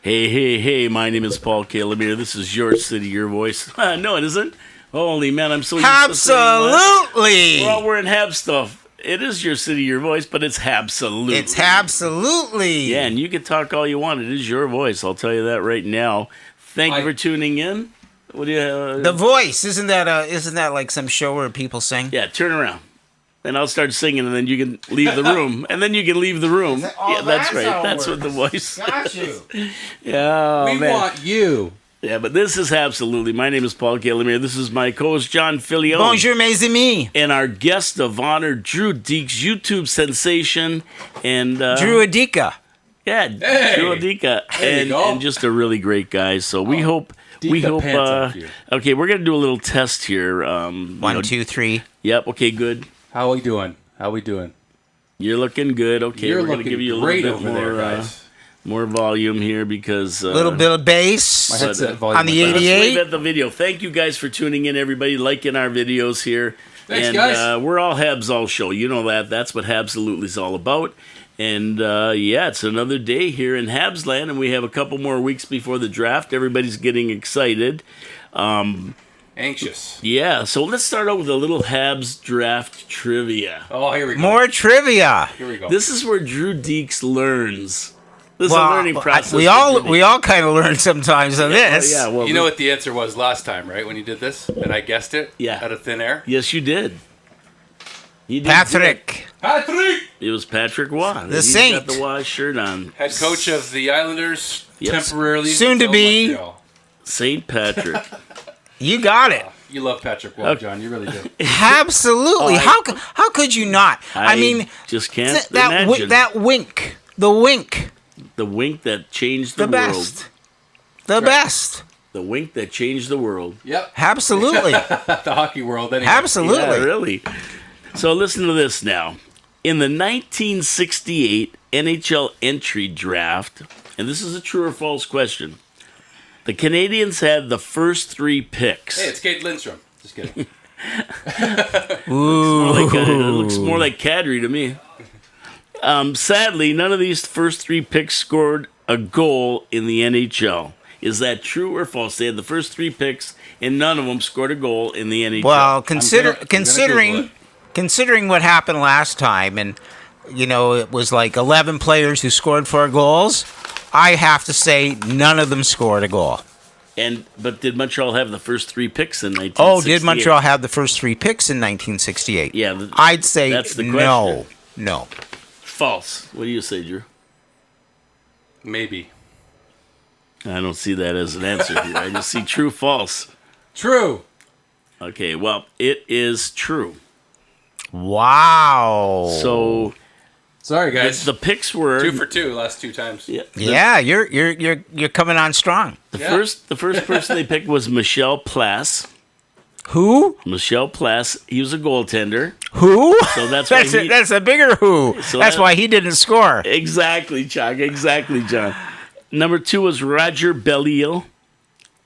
Hey, hey, hey, my name is Paul K. Lemire. This is your city, your voice. No, it isn't. Holy man, I'm so used to saying Habsolutely. Well, we're in Hab stuff. It is your city, your voice, but it's Habsolutely. It's Habsolutely. Yeah, and you can talk all you want. It is your voice. I'll tell you that right now. Thank you for tuning in. What do you? The Voice, isn't that like some show where people sing? Yeah, turn around. And I'll start singing, and then you can leave the room. And then you can leave the room. Yeah, that's right. That's what the voice Got you. Yeah, we want you. Yeah, but this is Habsolutely. My name is Paul K. Lemire. This is my co-host, John Fillion. Bonjour, mes amis. And our guest of honor, Drew Dekes, YouTube sensation. And Drew Adika. Yeah, hey, Drew Adika. And just a really great guy. So we hope... okay, we're going to do a little test here. 1, 2, 3. Yep, okay, good. How we doing? You're looking good. Okay, You're we're going to give you a little bit more, guys. More volume here because... A little bit of bass. My headset volume on the went down. 88. Let's leave at the video. Thank you guys for tuning in, everybody, liking our videos here. Thanks, guys. We're all Habs All Show. You know that. That's what Habsolutely is all about. And, it's another day here in Habsland, and we have a couple more weeks before the draft. Everybody's getting excited. Anxious. Yeah, so let's start out with a little Habs draft trivia. Oh, here we go. More trivia. Here we go. This is where Drew Dekes learns. This is a learning process. We all kind of learn sometimes on this. Yeah, well, you know what the answer was last time, right? When you did this, and I guessed it. Yeah. Out of thin air. Yes, you did. You did Patrick. It was Patrick Waugh. The Saint. He's got the Waugh shirt on. Head coach of the Islanders, Yes. temporarily. Soon to until be. Montreal. Saint Patrick. You got it. You love Patrick Waugh, John. You really do. Absolutely. How could you not? I mean, just can't that imagine. that wink. The wink. The wink that changed the The world. best. The best. The wink that changed the world. Yep. Absolutely. The hockey world, anyway. Absolutely. Yeah, really. So listen to this now. In the 1968 NHL entry draft, and this is a true or false question, the Canadians had the first 3 picks. Hey, it's Kate Lindstrom. Just kidding. Ooh. It looks more like Kadri to me. Sadly, none of these first 3 picks scored a goal in the NHL. Is that true or false? They had the first 3 picks, and none of them scored a goal in the NHL. Well, considering what happened last time, and it was like 11 players who scored 4 goals. I have to say none of them scored a goal. But did Montreal have the first 3 picks in 1968? Oh, did Montreal have the first 3 picks in 1968? Yeah. I'd say that's the no. question. No. False. What do you say, Drew? Maybe. I don't see that as an answer here. I just see true, false. True. Okay, well, it is true. Wow. So, sorry, guys. The picks were 2 for 2 last 2 times. Yeah, you're coming on strong. The first person they picked was Michel Plasse. Who? Michel Plasse. He was a goaltender. Who? So that's why that's a bigger who. So that's why he didn't score. Exactly, Chuck. Exactly, John. Number 2 was Roger Bellil.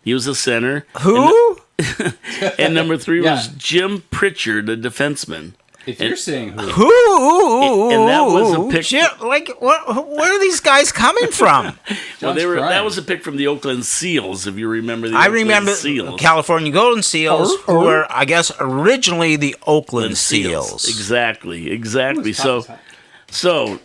He was a center. Who? And number 3 was Jim Pritchard, a defenseman. If you're saying who. Who? And that was a pick. Where are these guys coming from? Well, that was a pick from the Oakland Seals, if you remember the I Oakland remember Seals. California Golden Seals, who were, I guess, originally the Oakland Seals. Exactly. So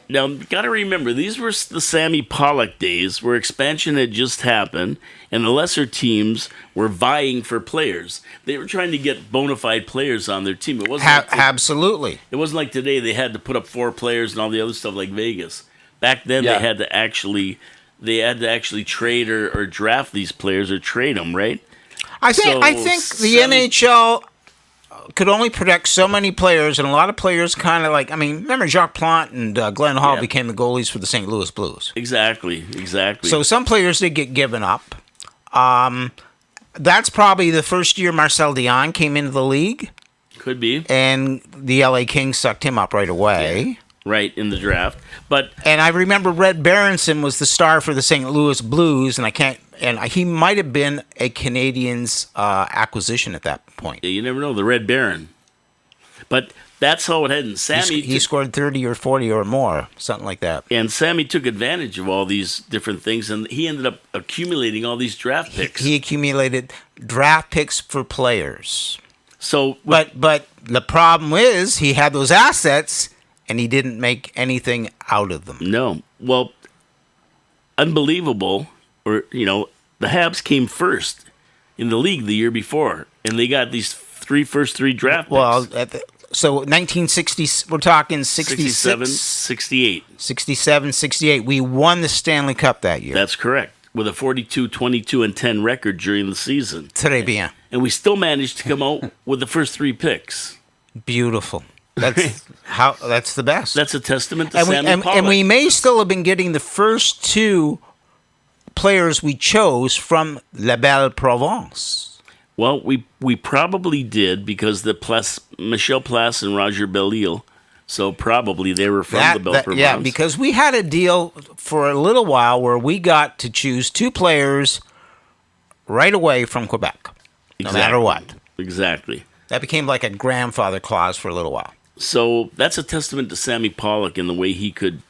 now got to remember, these were the Sammy Pollock days where expansion had just happened and the lesser teams were vying for players. They were trying to get bona fide players on their team. It wasn't Absolutely. It wasn't like today they had to put up 4 players and all the other stuff like Vegas. Back then they had to actually trade or draft these players or trade them, right? I think the NHL could only protect so many players, and a lot of players kind of remember Jacques Plante and Glenn Hall became the goalies for the St. Louis Blues. Exactly. So some players did get given up. That's probably the first year Marcel Dion came into the league. Could be. And the LA Kings sucked him up right away. Yeah. Right, in the draft. And I remember Red Berenson was the star for the St. Louis Blues, and he might have been a Canadiens acquisition at that point. Yeah, you never know, the Red Baron. But that's how it had. And Sammy he scored 30 or 40 or more, something like that. And Sammy took advantage of all these different things, and he ended up accumulating all these draft picks. He accumulated draft picks for players. So, but the problem is he had those assets, and he didn't make anything out of them. No. Well, unbelievable. Or, the Habs came first in the league the year before, and they got these first three draft picks. Well, so 1960, we're talking 67, 66, 68. 67, 68. We won the Stanley Cup that year. That's correct. With a 42, 22, and 10 record during the season. Très bien. And we still managed to come out with the first three picks. Beautiful. That's the best. That's a testament to Sammy Pollock. And we may still have been getting the first two players we chose from La Belle Provence. Well, we probably did because Michel Place and Roger Belle-Île, so probably they were from the Belle Provence. Yeah, because we had a deal for a little while where we got to choose two players right away from Quebec, no matter what. Exactly. That became like a grandfather clause for a little while. So that's a testament to Sammy Pollock and the way he could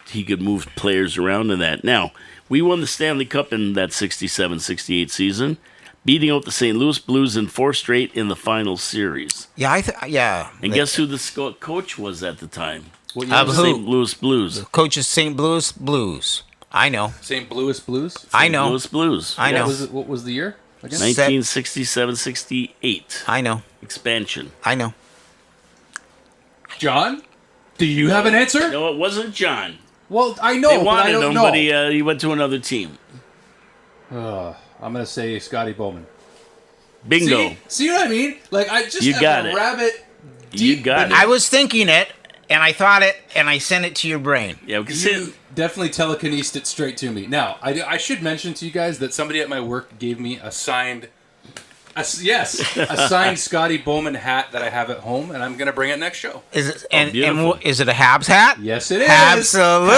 move players around in that. Now, we won the Stanley Cup in that 67-68 season, beating out the St. Louis Blues in 4 straight in the final series. Yeah, And guess who the coach was at the time? Who? St. Louis Blues. The coach is St. Louis Blues. I know. St. Louis Blues? I know. St. Louis Blues. I know. What was the year again? 1967-68. I know. Expansion. I know. John? Do you have an answer? No, it wasn't John. Well, I know, They but I wanted don't him, know. but he went to another team. I'm going to say Scotty Bowman. Bingo. See what I mean? Like, I just You have got a it. rabbit You deep got it. I was thinking it, and I thought it, and I sent it to your brain. Yeah, we can You definitely telekinesed it straight to me. Now, I should mention to you guys that somebody at my work gave me a signed Scotty Bowman hat that I have at home, and I'm going to bring it next show. Is it beautiful. is it a Habs hat? Yes, it is. Absolutely.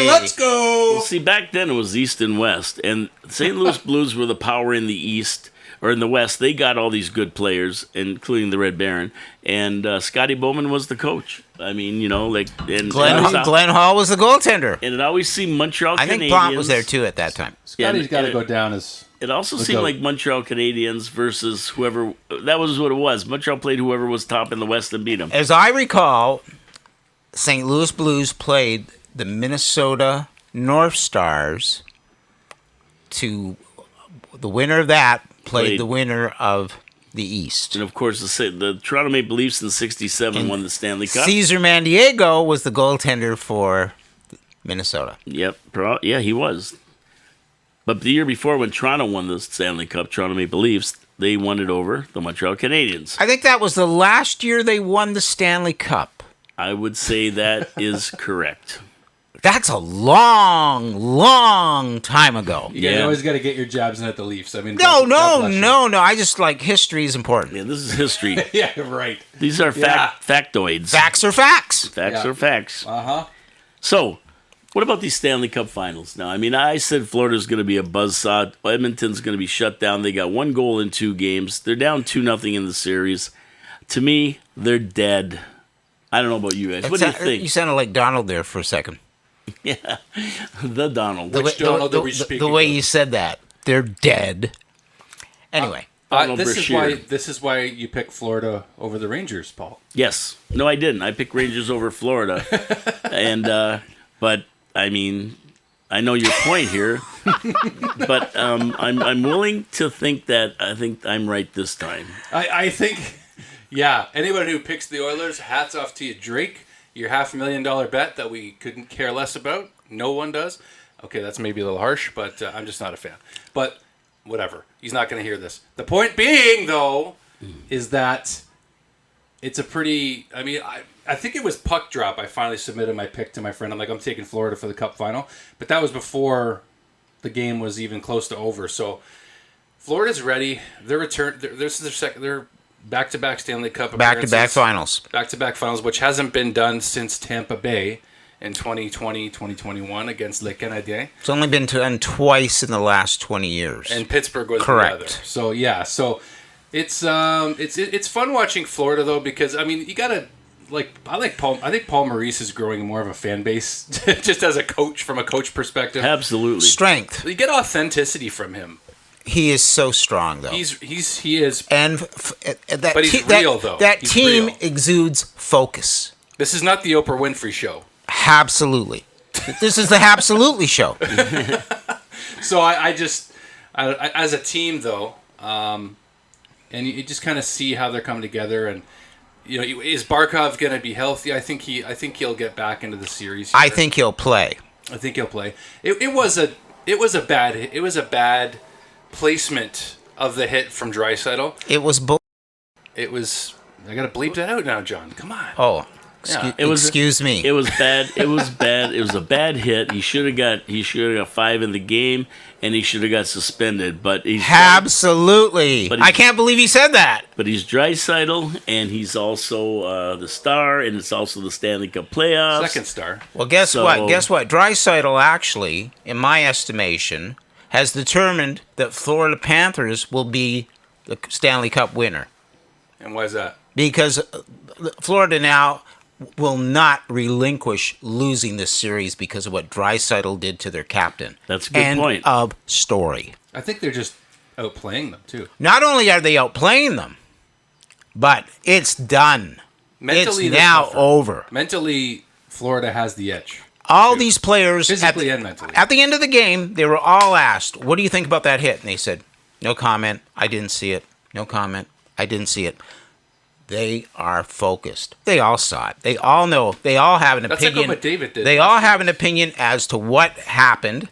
Let's go. See, back then it was East and West, and St. Louis Blues were the power in the East, or in the West. They got all these good players, including the Red Baron, and Scotty Bowman was the coach. I mean, and Glenn Hall was the goaltender. And it always seemed Montreal I Canadiens. think Plant was there too at that time. Scotty's got to go down as... It also Let's seemed go. like Montreal Canadiens versus whoever. That was what it was. Montreal played whoever was top in the West and beat them. As I recall, St. Louis Blues played the Minnesota North Stars. To the winner of that played the winner of the East. And of course, the Toronto Maple Leafs in '67 won the Stanley Cup. Cesar Mandiego was the goaltender for Minnesota. Yep. Yeah, he was. But the year before, when Toronto won the Stanley Cup, Toronto Maple Leafs, they won it over the Montreal Canadiens. I think that was the last year they won the Stanley Cup. I would say that is correct. That's a long, long time ago. You guys always got to get your jabs in at the Leafs. I mean, No. God bless you. I just like history is important. Yeah, this is history. Yeah, right. These are factoids. Facts are facts. Facts are facts. Uh-huh. So, what about these Stanley Cup finals now? I mean, I said Florida's going to be a buzzsaw. Edmonton's going to be shut down. They got 1 goal in 2 games. They're down 2-0 in the series. To me, they're dead. I don't know about you guys. What do you think? You sounded like Donald there for a second. Yeah, the Donald. Which Donald are we speaking The way of? you said that. They're dead. Anyway. Donald This Brashear. is why you pick Florida over the Rangers, Paul. Yes. No, I didn't. I picked Rangers over Florida. But I mean, I know your point here. But I'm willing to think that I think I'm right this time. I think, yeah. Anyone who picks the Oilers, hats off to you, Drake. Your $500,000 bet that we couldn't care less about. No one does. Okay, that's maybe a little harsh, but I'm just not a fan. But whatever. He's not going to hear this. The point being, though, is that it's a pretty... I mean, I think it was puck drop. I finally submitted my pick to my friend. I'm like, I'm taking Florida for the Cup final. But that was before the game was even close to over. So Florida's ready. Their return... This is their second... Their back-to-back Stanley Cup appearances. Back-to-back finals. Back-to-back finals, which hasn't been done since Tampa Bay in 2020, 2021 against Les Canadiens. It's only been done twice in the last 20 years. And Pittsburgh was Correct. the other. So, yeah. So, It's fun watching Florida though, because I mean you gotta I think Paul Maurice is growing more of a fan base just as a coach, from a coach perspective. Absolutely. Strength. You get authenticity from him. He is so strong, though. He is. And But he's real, though. That He's team real. exudes focus. This is not the Oprah Winfrey show. Absolutely. This is the Habsolutely show. So I as a team though, and you just kind of see how they're coming together, and is Barkov going to be healthy? I think he'll get back into the series here. I think he'll play. I think he'll play. It was a bad placement of the hit from Draisaitl. It was It was. I gotta bleep that out now, John. Come on. Oh, Yeah. excuse me. It was bad. It was bad. It was a bad hit. He should have got 5 in the game, and he should have got suspended. But he's Absolutely. I can't believe he said that. But he's Draisaitl, and he's also the star, and it's also the Stanley Cup playoffs. Second star. Well, guess what? Guess what? Draisaitl actually, in my estimation, has determined that Florida Panthers will be the Stanley Cup winner. And why is that? Because Florida now will not relinquish losing this series because of what Draisaitl did to their captain. That's a good End point. of story. I think they're just outplaying them too. Not only are they outplaying them, but it's done. Mentally, it's they're now tougher. over. Mentally, Florida has the edge. All these players, Physically and mentally. at the end of the game, they were all asked, what do you think about that hit? And they said, no comment. I didn't see it. No comment. I didn't see it. They are focused. They all saw it. They all know. They all have an That's opinion. like what McDavid did. They all have an opinion as to what happened,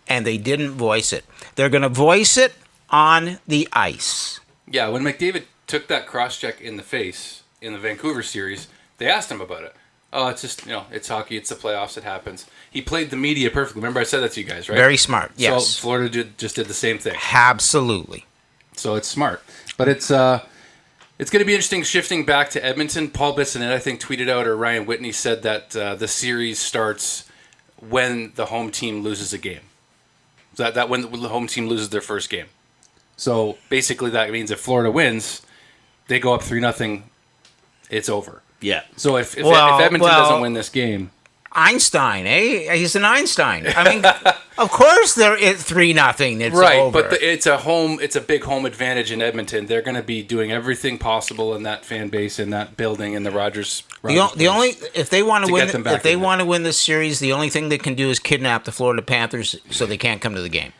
and they didn't voice it. They're going to voice it on the ice. Yeah, when McDavid took that cross-check in the face in the Vancouver series, they asked him about it. Oh, it's just, it's hockey. It's the playoffs. It happens. He played the media perfectly. Remember I said that to you guys, right? Very smart, yes. So Florida just did the same thing. Absolutely. So it's smart. But it's going to be interesting shifting back to Edmonton. Paul Bissonnette, I think, tweeted out, or Ryan Whitney said that the series starts when the home team loses a game. That when the home team loses their first game. So basically that means if Florida wins, they go up 3-0, it's over. Yeah. So if Edmonton doesn't win this game... Einstein, eh? He's an Einstein. I mean, of course they're at 3-0. It's right, over. but it's a big home advantage in Edmonton. They're going to be doing everything possible in that fan base, in that building, in the Rogers. The only if they want to win, get them back if they in want to win this series, the only thing they can do is kidnap the Florida Panthers so they can't come to the game.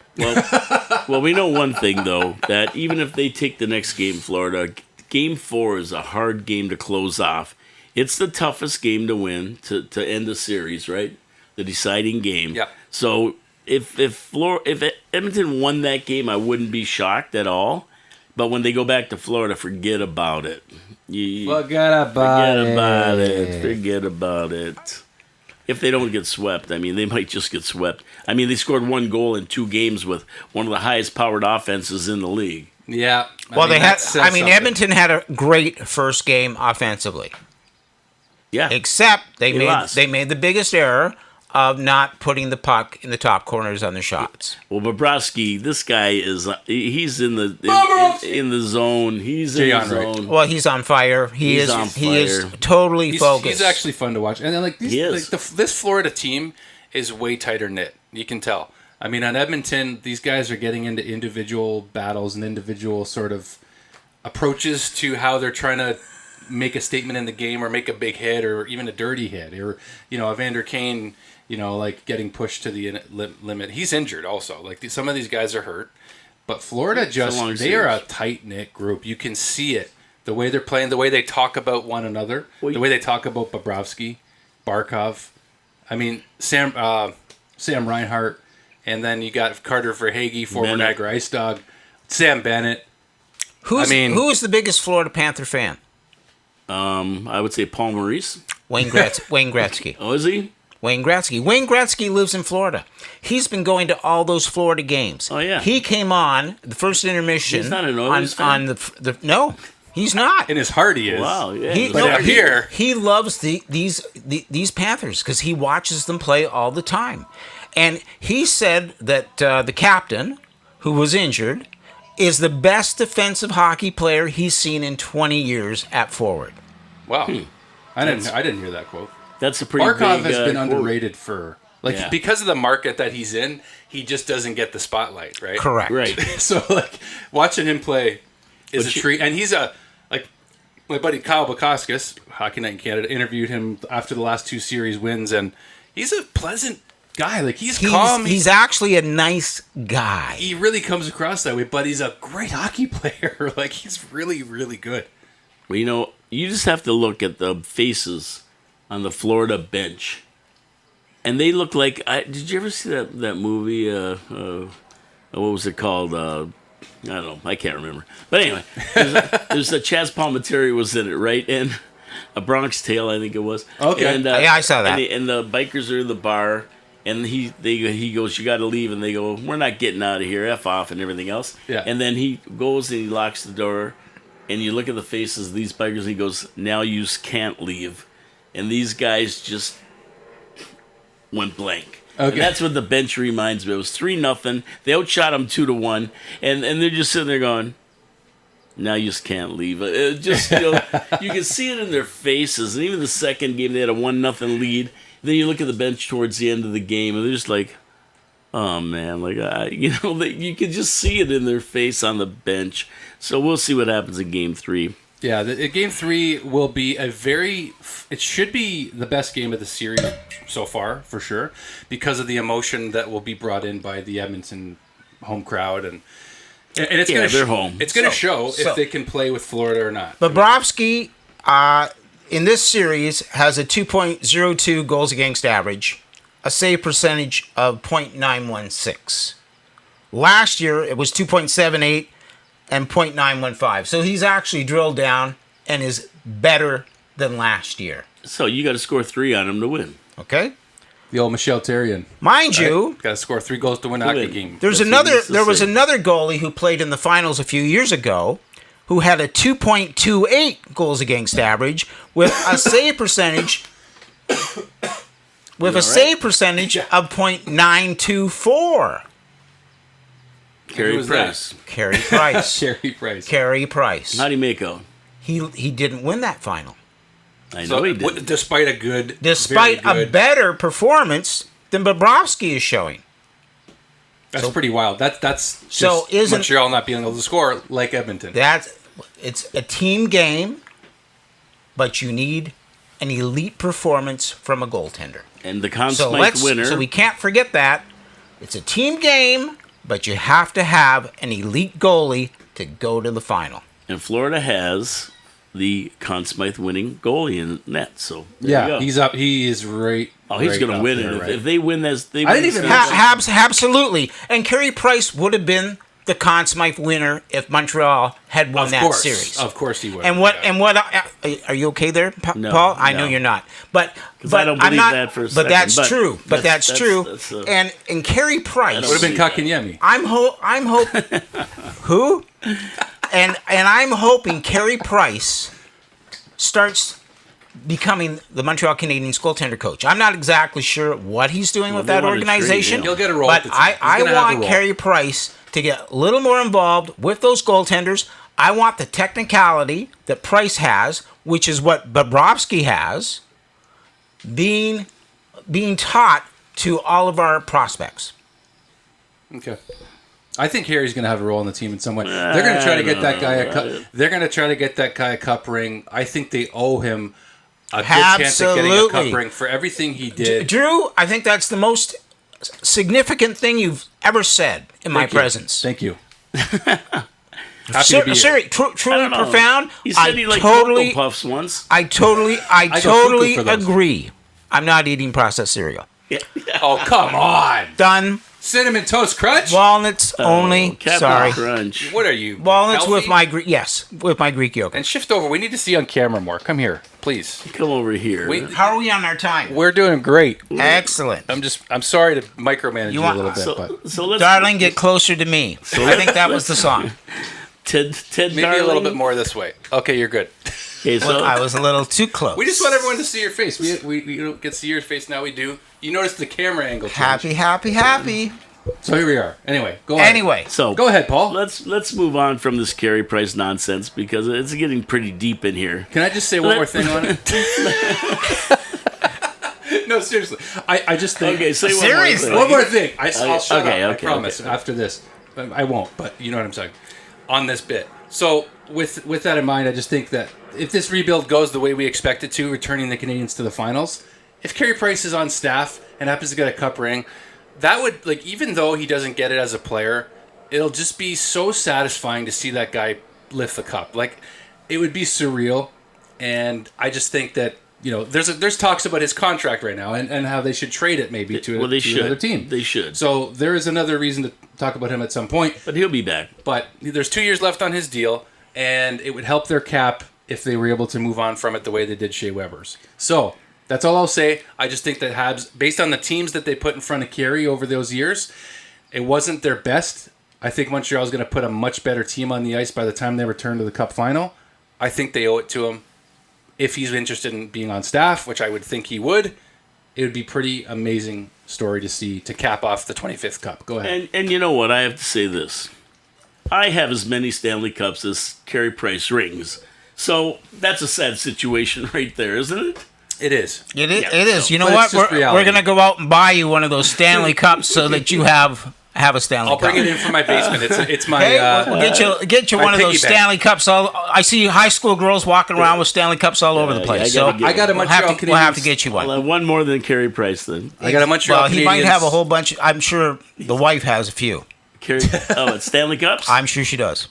Well, we know one thing though, that even if they take the next game, Florida, Game 4 is a hard game to close off. It's the toughest game to win to end the series, right? The deciding game. Yeah. So if Edmonton won that game, I wouldn't be shocked at all. But when they go back to Florida, forget about it. Forget about it. If they don't get swept, I mean, they might just get swept. I mean, they scored 1 goal in 2 games with one of the highest powered offenses in the league. Yeah. Edmonton had a great first game offensively. Yeah. Except they lost. made the biggest error of not putting the puck in the top corners on their shots. Well, Bobrovsky, this guy he's in the zone. He's in the zone. Well, he's on fire. He is totally focused. He's actually fun to watch. And then this Florida team is way tighter knit. You can tell. I mean, on Edmonton, these guys are getting into individual battles and individual sort of approaches to how they're trying to make a statement in the game or make a big hit or even a dirty hit or Evander Kane getting pushed to the limit. He's injured also. Some of these guys are hurt, but Florida they are a tight knit group. You can see it, the way they're playing, the way they talk about one another, the way they talk about Bobrovsky, Barkov. I mean Sam Reinhart, and then you got Carter Verhaeghe, former Niagara Ice Dog, Sam Bennett. Who is the biggest Florida Panther fan? I would say Paul Maurice. Wayne Gretzky. Oh, is he? Wayne Gretzky. Wayne Gretzky lives in Florida. He's been going to all those Florida games. Oh, yeah. He came on the first intermission. He's not an Oilers fan? No, he's not. In his heart, he is. Wow, yeah. He loves these Panthers because he watches them play all the time. And he said that the captain, who was injured, is the best defensive hockey player he's seen in 20 years at forward. Wow. I didn't hear that quote. That's a pretty Markov big, has been quote. underrated for because of the market that he's in, he just doesn't get the spotlight, right? Correct. Right. So watching him play is a treat, and he's my buddy Kyle Bukauskas, Hockey Night in Canada, interviewed him after the last 2 series wins, and he's a pleasant guy. He's calm. He's actually a nice guy. He really comes across that way, but he's a great hockey player. He's really, really good. Well, you just have to look at the faces on the Florida bench, and they look like. Did you ever see that movie? What was it called? I don't know. I can't remember. But anyway, there's a Chaz Palminteri was in it, right? And A Bronx Tale, I think it was. Okay. And, Yeah, I saw that. And the bikers are in the bar, and he goes, "You got to leave," and they go, "We're not getting out of here. F off," and everything else. Yeah. And then he goes and he locks the door, and you look at the faces of these bikers. And he goes, "Now you can't leave," and these guys just went blank. Okay. And that's what the bench reminds me. It was 3-0. They outshot them 2-1, and they're just sitting there going, "Now you just can't leave." It just you can see it in their faces. And even the second game, they had a 1-0 lead. Then you look at the bench towards the end of the game, and they're just like, "Oh man!" You could just see it in their face on the bench. So we'll see what happens in Game 3. Yeah, Game 3 will be it should be the best game of the series so far, for sure, because of the emotion that will be brought in by the Edmonton home crowd. And it's going to they're home. It's going to show if they can play with Florida or not. Bobrovsky, in this series, has a 2.02 goals against average, a save percentage of .916. Last year, it was 2.78 and .915. So he's actually drilled down and is better than last year. So you got to score 3 on them to win. Okay? The old Michel Therrien. Mind you, Got to score 3 goals to win a hockey game. there was another goalie who played in the finals a few years ago who had a 2.28 goals against average with a save percentage save percentage of .924. Carey was Price. Carey Price. Carey Price. Carey Price. How do you make out? He didn't win that final. I know he did. Despite a good, Despite very a good, better performance than Bobrovsky is showing. that's pretty wild. That's just So isn't- Montreal not being able to score like Edmonton. It's a team game, but you need an elite performance from a goaltender. And the Conn So Smythe winner. So we can't forget that. It's a team game, but you have to have an elite goalie to go to the final. And Florida has the Conn Smythe winning goalie in net. So there you go. he's up. He is right. Oh, he's going to win it. Right? If they win this, they I win didn't even this- Absolutely. And Carey Price would have been the Conn Smythe winner if Montreal had won that series. Of course he would. And what? Are you okay there, No, Paul? I know no. you're not. But I don't I'm believe not. that for a but second, that's but true. But that's true. that's and Carey Price. would have been see that. Kakanyemi. I'm hoping. Who? And I'm hoping Carey Price starts becoming the Montreal Canadiens goaltender coach. I'm not exactly sure what he's doing with they that wanna trade organization. him. He'll get a role But with the team. He's I gonna have a want role. Carey Price to get a little more involved with those goaltenders. I want the technicality that Price has, which is what Bobrovsky has, being taught to all of our prospects. Okay. I think Harry's going to have a role in the team in some way. They're going to try to get that guy a cup. They're going to try to get that guy a cup ring. I think they owe him a good chance at getting a cup ring for everything he did. Drew, I think that's the most significant thing you've ever said in my Thank you. presence. Thank you. Happy to be here. Truly I don't know. profound. He said he liked Cocoa Puffs once. I totally cuckoo for those. agree. I'm not eating processed cereal. Oh, come on. Done. Cinnamon Toast Crunch? Walnuts only. Captain Sorry. Crunch. What are you? Walnuts healthy? with my with my Greek yogurt. And shift over. We need to see you on camera more. Come here, please. Come over here. How are we on our time? We're doing great. Excellent. I'm sorry to micromanage you a want- little bit, so, but so let's Darling, get closer to me. I think that was the song. Ted maybe Darling. a little bit more this way. Okay, you're good. Okay, so I was a little too close. We just want everyone to see your face. We don't get to see your face now. We do. You notice the camera angle change. Happy. So here we are. Anyway, go ahead. Anyway, So Go ahead, Paul. let's move on from this Carey Price nonsense because it's getting pretty deep in here. Can I just say one more thing on it? No, seriously. I just think... Okay, say Seriously? One more thing. I'll shut okay, up. okay, I promise. okay. After this, I won't. But you know what I'm saying. On this bit. So with that in mind, I just think that if this rebuild goes the way we expect it to, returning the Canadians to the finals, if Carey Price is on staff and happens to get a cup ring, that would, like, even though he doesn't get it as a player, it'll just be so satisfying to see that guy lift the cup. Like, it would be surreal. And I just think that, you know, there's talks about his contract right now and how they should trade it maybe to another team. They should. So there is another reason to talk about him at some point. But he'll be back. But there's 2 years left on his deal, and it would help their cap if they were able to move on from it the way they did Shea Weber's. So that's all I'll say. I just think that Habs, based on the teams that they put in front of Carey over those years, it wasn't their best. I think Montreal's going to put a much better team on the ice by the time they return to the Cup final. I think they owe it to him. If he's interested in being on staff, which I would think he would, it would be pretty amazing story to see to cap off the 25th Cup. Go ahead. And you know what? I have to say this. I have as many Stanley Cups as Carey Price rings. So that's a sad situation right there, isn't it? It is. it is. Yeah, It is. so- You know but what? it's just We're reality. going to go out and buy you one of those Stanley Cups so that you have a Stanley I'll Cup. bring it in from my basement. It's my... Okay, we'll get you my one of those piggy bank. Stanley Cups. I see high school girls walking around with Stanley Cups all over the place. I gotta So get I got a we'll Montreal have to, we'll have to Canadiens- get you one. I'll have one more than Carey Price then. I got a Montreal Well, he might Canadiens- have a whole bunch. I'm sure the wife has a few. It's Stanley Cups? I'm sure she does.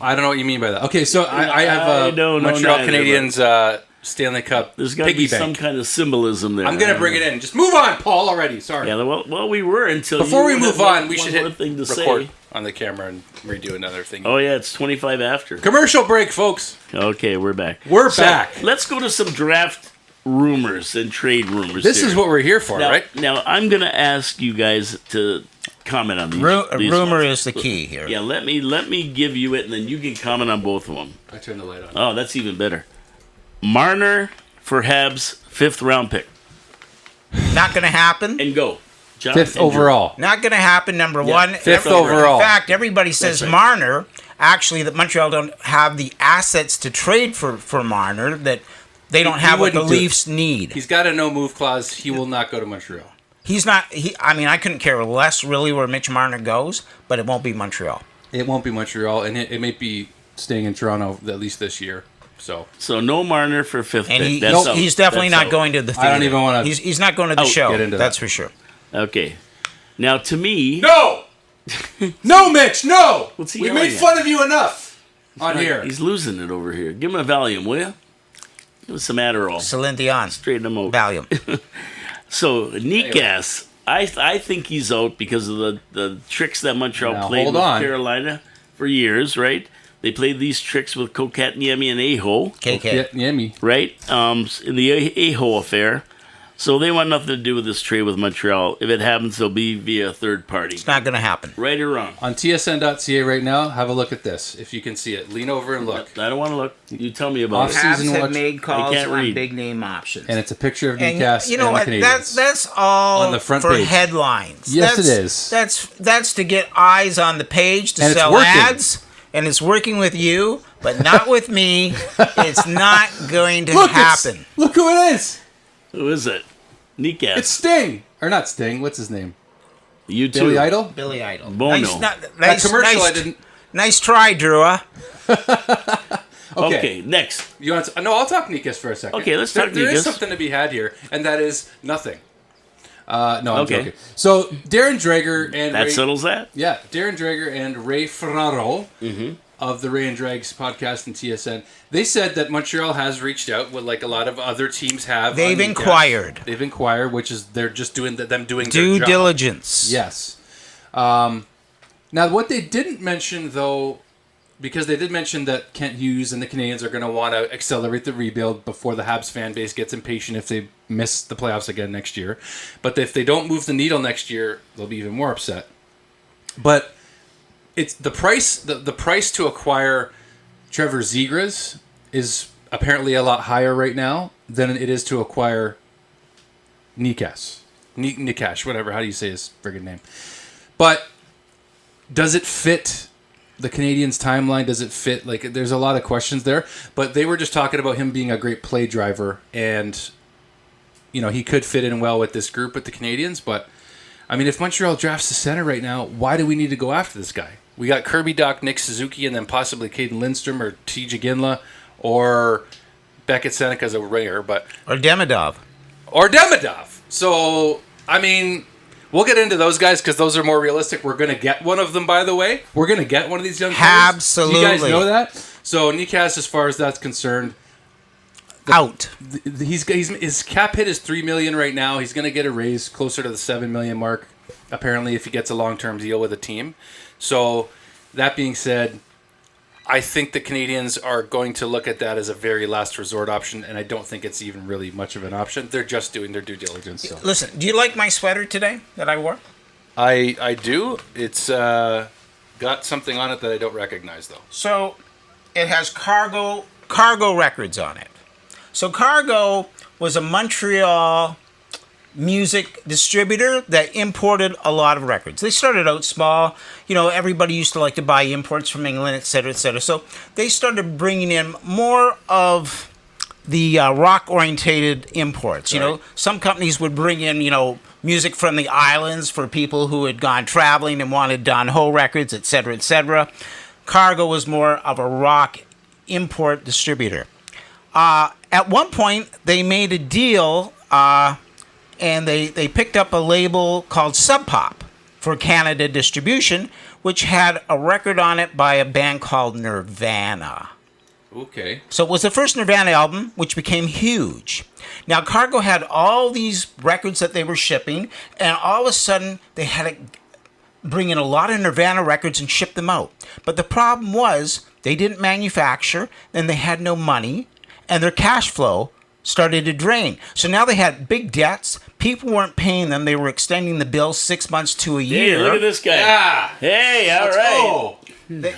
I don't know what you mean by that. Okay, so I have I a don't know Montreal neither, Canadiens Stanley Cup There's got to piggy be some bank. kind of symbolism there. I'm going to bring it in. Just move on, Paul, already. Sorry. Yeah, well, we were until Before we you move had on, we one should more hit thing to record say. on the camera and redo another thing. Oh yeah, it's 25 after. Commercial break, folks. Okay, we're back. We're So, back. Let's go to some draft rumors and trade rumors. This here. is what we're here for, now, right? Now I'm going to ask you guys to comment on these. these Rumor ones. is the key here. Yeah, let me give you it, and then you can comment on both of them. I turned the light on. Oh, that's even better. Marner for Habs 5th round pick, Not going to happen. and go. John, Fifth and Drew. overall. Not going to happen. Number one. fifth Every- overall. In fact, everybody says That's right. Marner. Actually, that Montreal don't have the assets to trade for Marner. That they don't have what the wouldn't do it. Leafs need. He's got a no move clause. He will not go to Montreal. He's not. I mean, I couldn't care less really where Mitch Marner goes, but it won't be Montreal. It won't be Montreal, and it may be staying in Toronto at least this year. So No Marner for 5th And pick. That's out. he's definitely That's not out. going to the theater. I don't even wanna He's not going to the show. get into That's that. for sure. Okay. Now, to me, no, no, Mitch, no. What's he We yelling made at? fun of you enough on here. he's losing it over here. Give him a Valium, will you? Give him some Adderall. Celine Dion. Straighten him out. Valium. So, Dekes, I think he's out because of the tricks that Montreal Now, played hold with on. Carolina for years, right? They played these tricks with Kokatniemi and Aho, KK. Yummy. right? In the Aho affair. So they want nothing to do with this trade with Montreal. If it happens, it'll be via a third party. It's not going to happen. Right or wrong? On tsn.ca right now, have a look at this. If you can see it, lean over and look. I don't want to look. You tell me about Off it. season watch- made calls can't on read. big name options. And it's a picture of And Dekes you know and what? the Canadians. That's all On the front for page. headlines. Yes, that's, it is. That's to get eyes on the page to And it's sell working. ads, and it's working with you, but not with me. It's not going to Look, happen. look who it is. Who is it? Dekes. It's Sting. Or not Sting. What's his name? You too. Billy Idol? Billy Idol. Bono. That commercial I didn't... Nice try, Drew. Okay, next. You want to, no, I'll talk Dekes for a second. Okay, let's talk There is Dekes. something to be had here, and that is nothing. No, I'm Okay. joking. So Darren Drager and That Ray, settles that. yeah, Darren Drager and Ray Ferraro of the Ray and Drags podcast and TSN, they said that Montreal has reached out, with like a lot of other teams have. They've on Dekes. inquired. They've inquired, which is they're just doing them doing Due their job. diligence. Yes. Now, what they didn't mention, though, because they did mention that Kent Hughes and the Canadians are going to want to accelerate the rebuild before the Habs fan base gets impatient if they miss the playoffs again next year. But if they don't move the needle next year, they'll be even more upset. But it's the price. The price to acquire Trevor Zegras is apparently a lot higher right now than it is to acquire Dekes. Nikash, whatever. How do you say his friggin' name? But does it fit the Canadiens' timeline? Does it fit? Like, there's a lot of questions there. But they were just talking about him being a great play driver, and he could fit in well with this group with the Canadiens. But I mean, if Montreal drafts the center right now, why do we need to go after this guy? We got Kirby Dach, Nick Suzuki, and then possibly Caden Lindstrom or T.J. Ginla or Beckett Seneca's a ringer, or Demidov. So, I mean, we'll get into those guys because those are more realistic. We're going to get one of them, by the way. We're going to get one of these young players. Absolutely. Do you guys know that? So, Dekes, as far as that's concerned, out. His cap hit is $3 million right now. He's going to get a raise closer to the $7 million mark, apparently, if he gets a long-term deal with a team. So, that being said, I think the Canadiens are going to look at that as a very last resort option, and I don't think it's even really much of an option. They're just doing their due diligence. So. Listen, do you like my sweater today that I wore? I do. It's got something on it that I don't recognize, though. So, it has Cargo Records on it. So, Cargo was a Montreal music distributor that imported a lot of records. They started out small. Everybody used to like to buy imports from England, et cetera, et cetera. So they started bringing in more of the rock-orientated imports. Some companies would bring in, music from the islands for people who had gone traveling and wanted Don Ho records, et cetera, et cetera. Cargo was more of a rock import distributor. At one point, they made a deal... and they picked up a label called Sub Pop for Canada distribution, which had a record on it by a band called Nirvana. Okay. So it was the first Nirvana album, which became huge. Now, Cargo had all these records that they were shipping, and all of a sudden, they had to bring in a lot of Nirvana records and ship them out. But the problem was, they didn't manufacture, and they had no money, and their cash flow started to drain. So now they had big debts. People weren't paying them. They were extending the bill 6 months to a year. Hey, look at this guy. Yeah. Hey, all Let's right. go.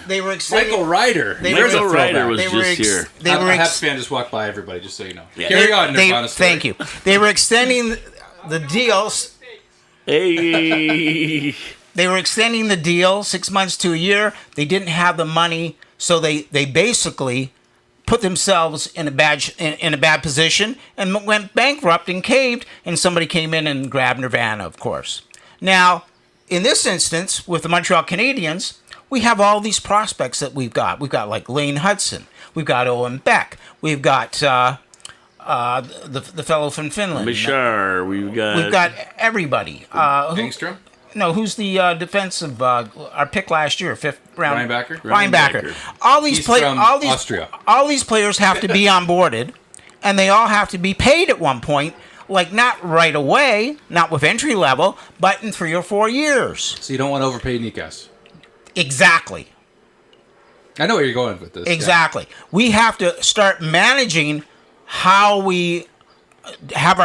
They were extending... Michael Ryder. Michael Ryder was just here. A Habs fan just walked by, everybody, just so you know. Yeah. Carry on, Nirvana story. Thank you. They were extending the deals. Hey. They were extending the deal 6 months to a year. They didn't have the money, so they basically put themselves in a bad position and went bankrupt and caved, and somebody came in and grabbed Nirvana, of course. Now, in this instance, with the Montreal Canadiens, we have all these prospects that we've got. We've got like Lane Hudson. We've got Owen Beck. We've got the fellow from Finland. Bashar. We've got everybody. Engstrom? No, who's the defensive our pick last year, 5th round? Ryan Backer. All these Austria. All these players have to be onboarded, and they all have to be paid at one point. Like not right away, not with entry level, but in 3 or 4 years. So you don't want to overpay Dekes. Exactly. I know where you're going with this. Exactly. Yeah. We have to start managing how we have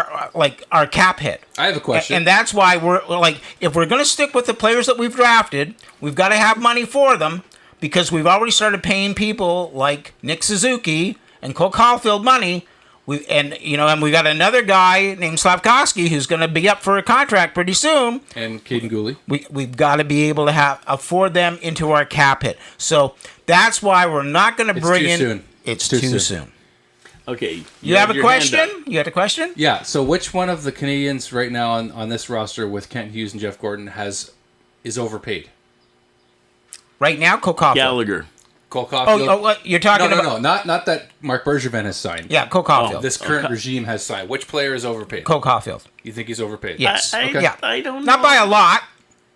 our cap hit. I have a question. And that's why we're like, if we're going to stick with the players that we've drafted, we've got to have money for them, because we've already started paying people like Nick Suzuki and Cole Caulfield money. We got another guy named Slavkovsky who's going to be up for a contract pretty soon. And Caden Gooley. We've got to be able to afford them into our cap hit. So that's why we're not going to bring in. Soon. It's too soon. Okay. You have a question? You had a question? Yeah. So which one of the Canadiens right now on this roster with Kent Hughes and Jeff Gordon is overpaid? Right now, Cole Caulfield. Gallagher. Cole Caulfield. Oh, what you're talking about? No, not that Mark Bergevin has signed. Yeah, Cole Caulfield. This current regime has signed. Which player is overpaid? Cole Caulfield. You think he's overpaid? Yes. Yeah. I don't know. Not by a lot.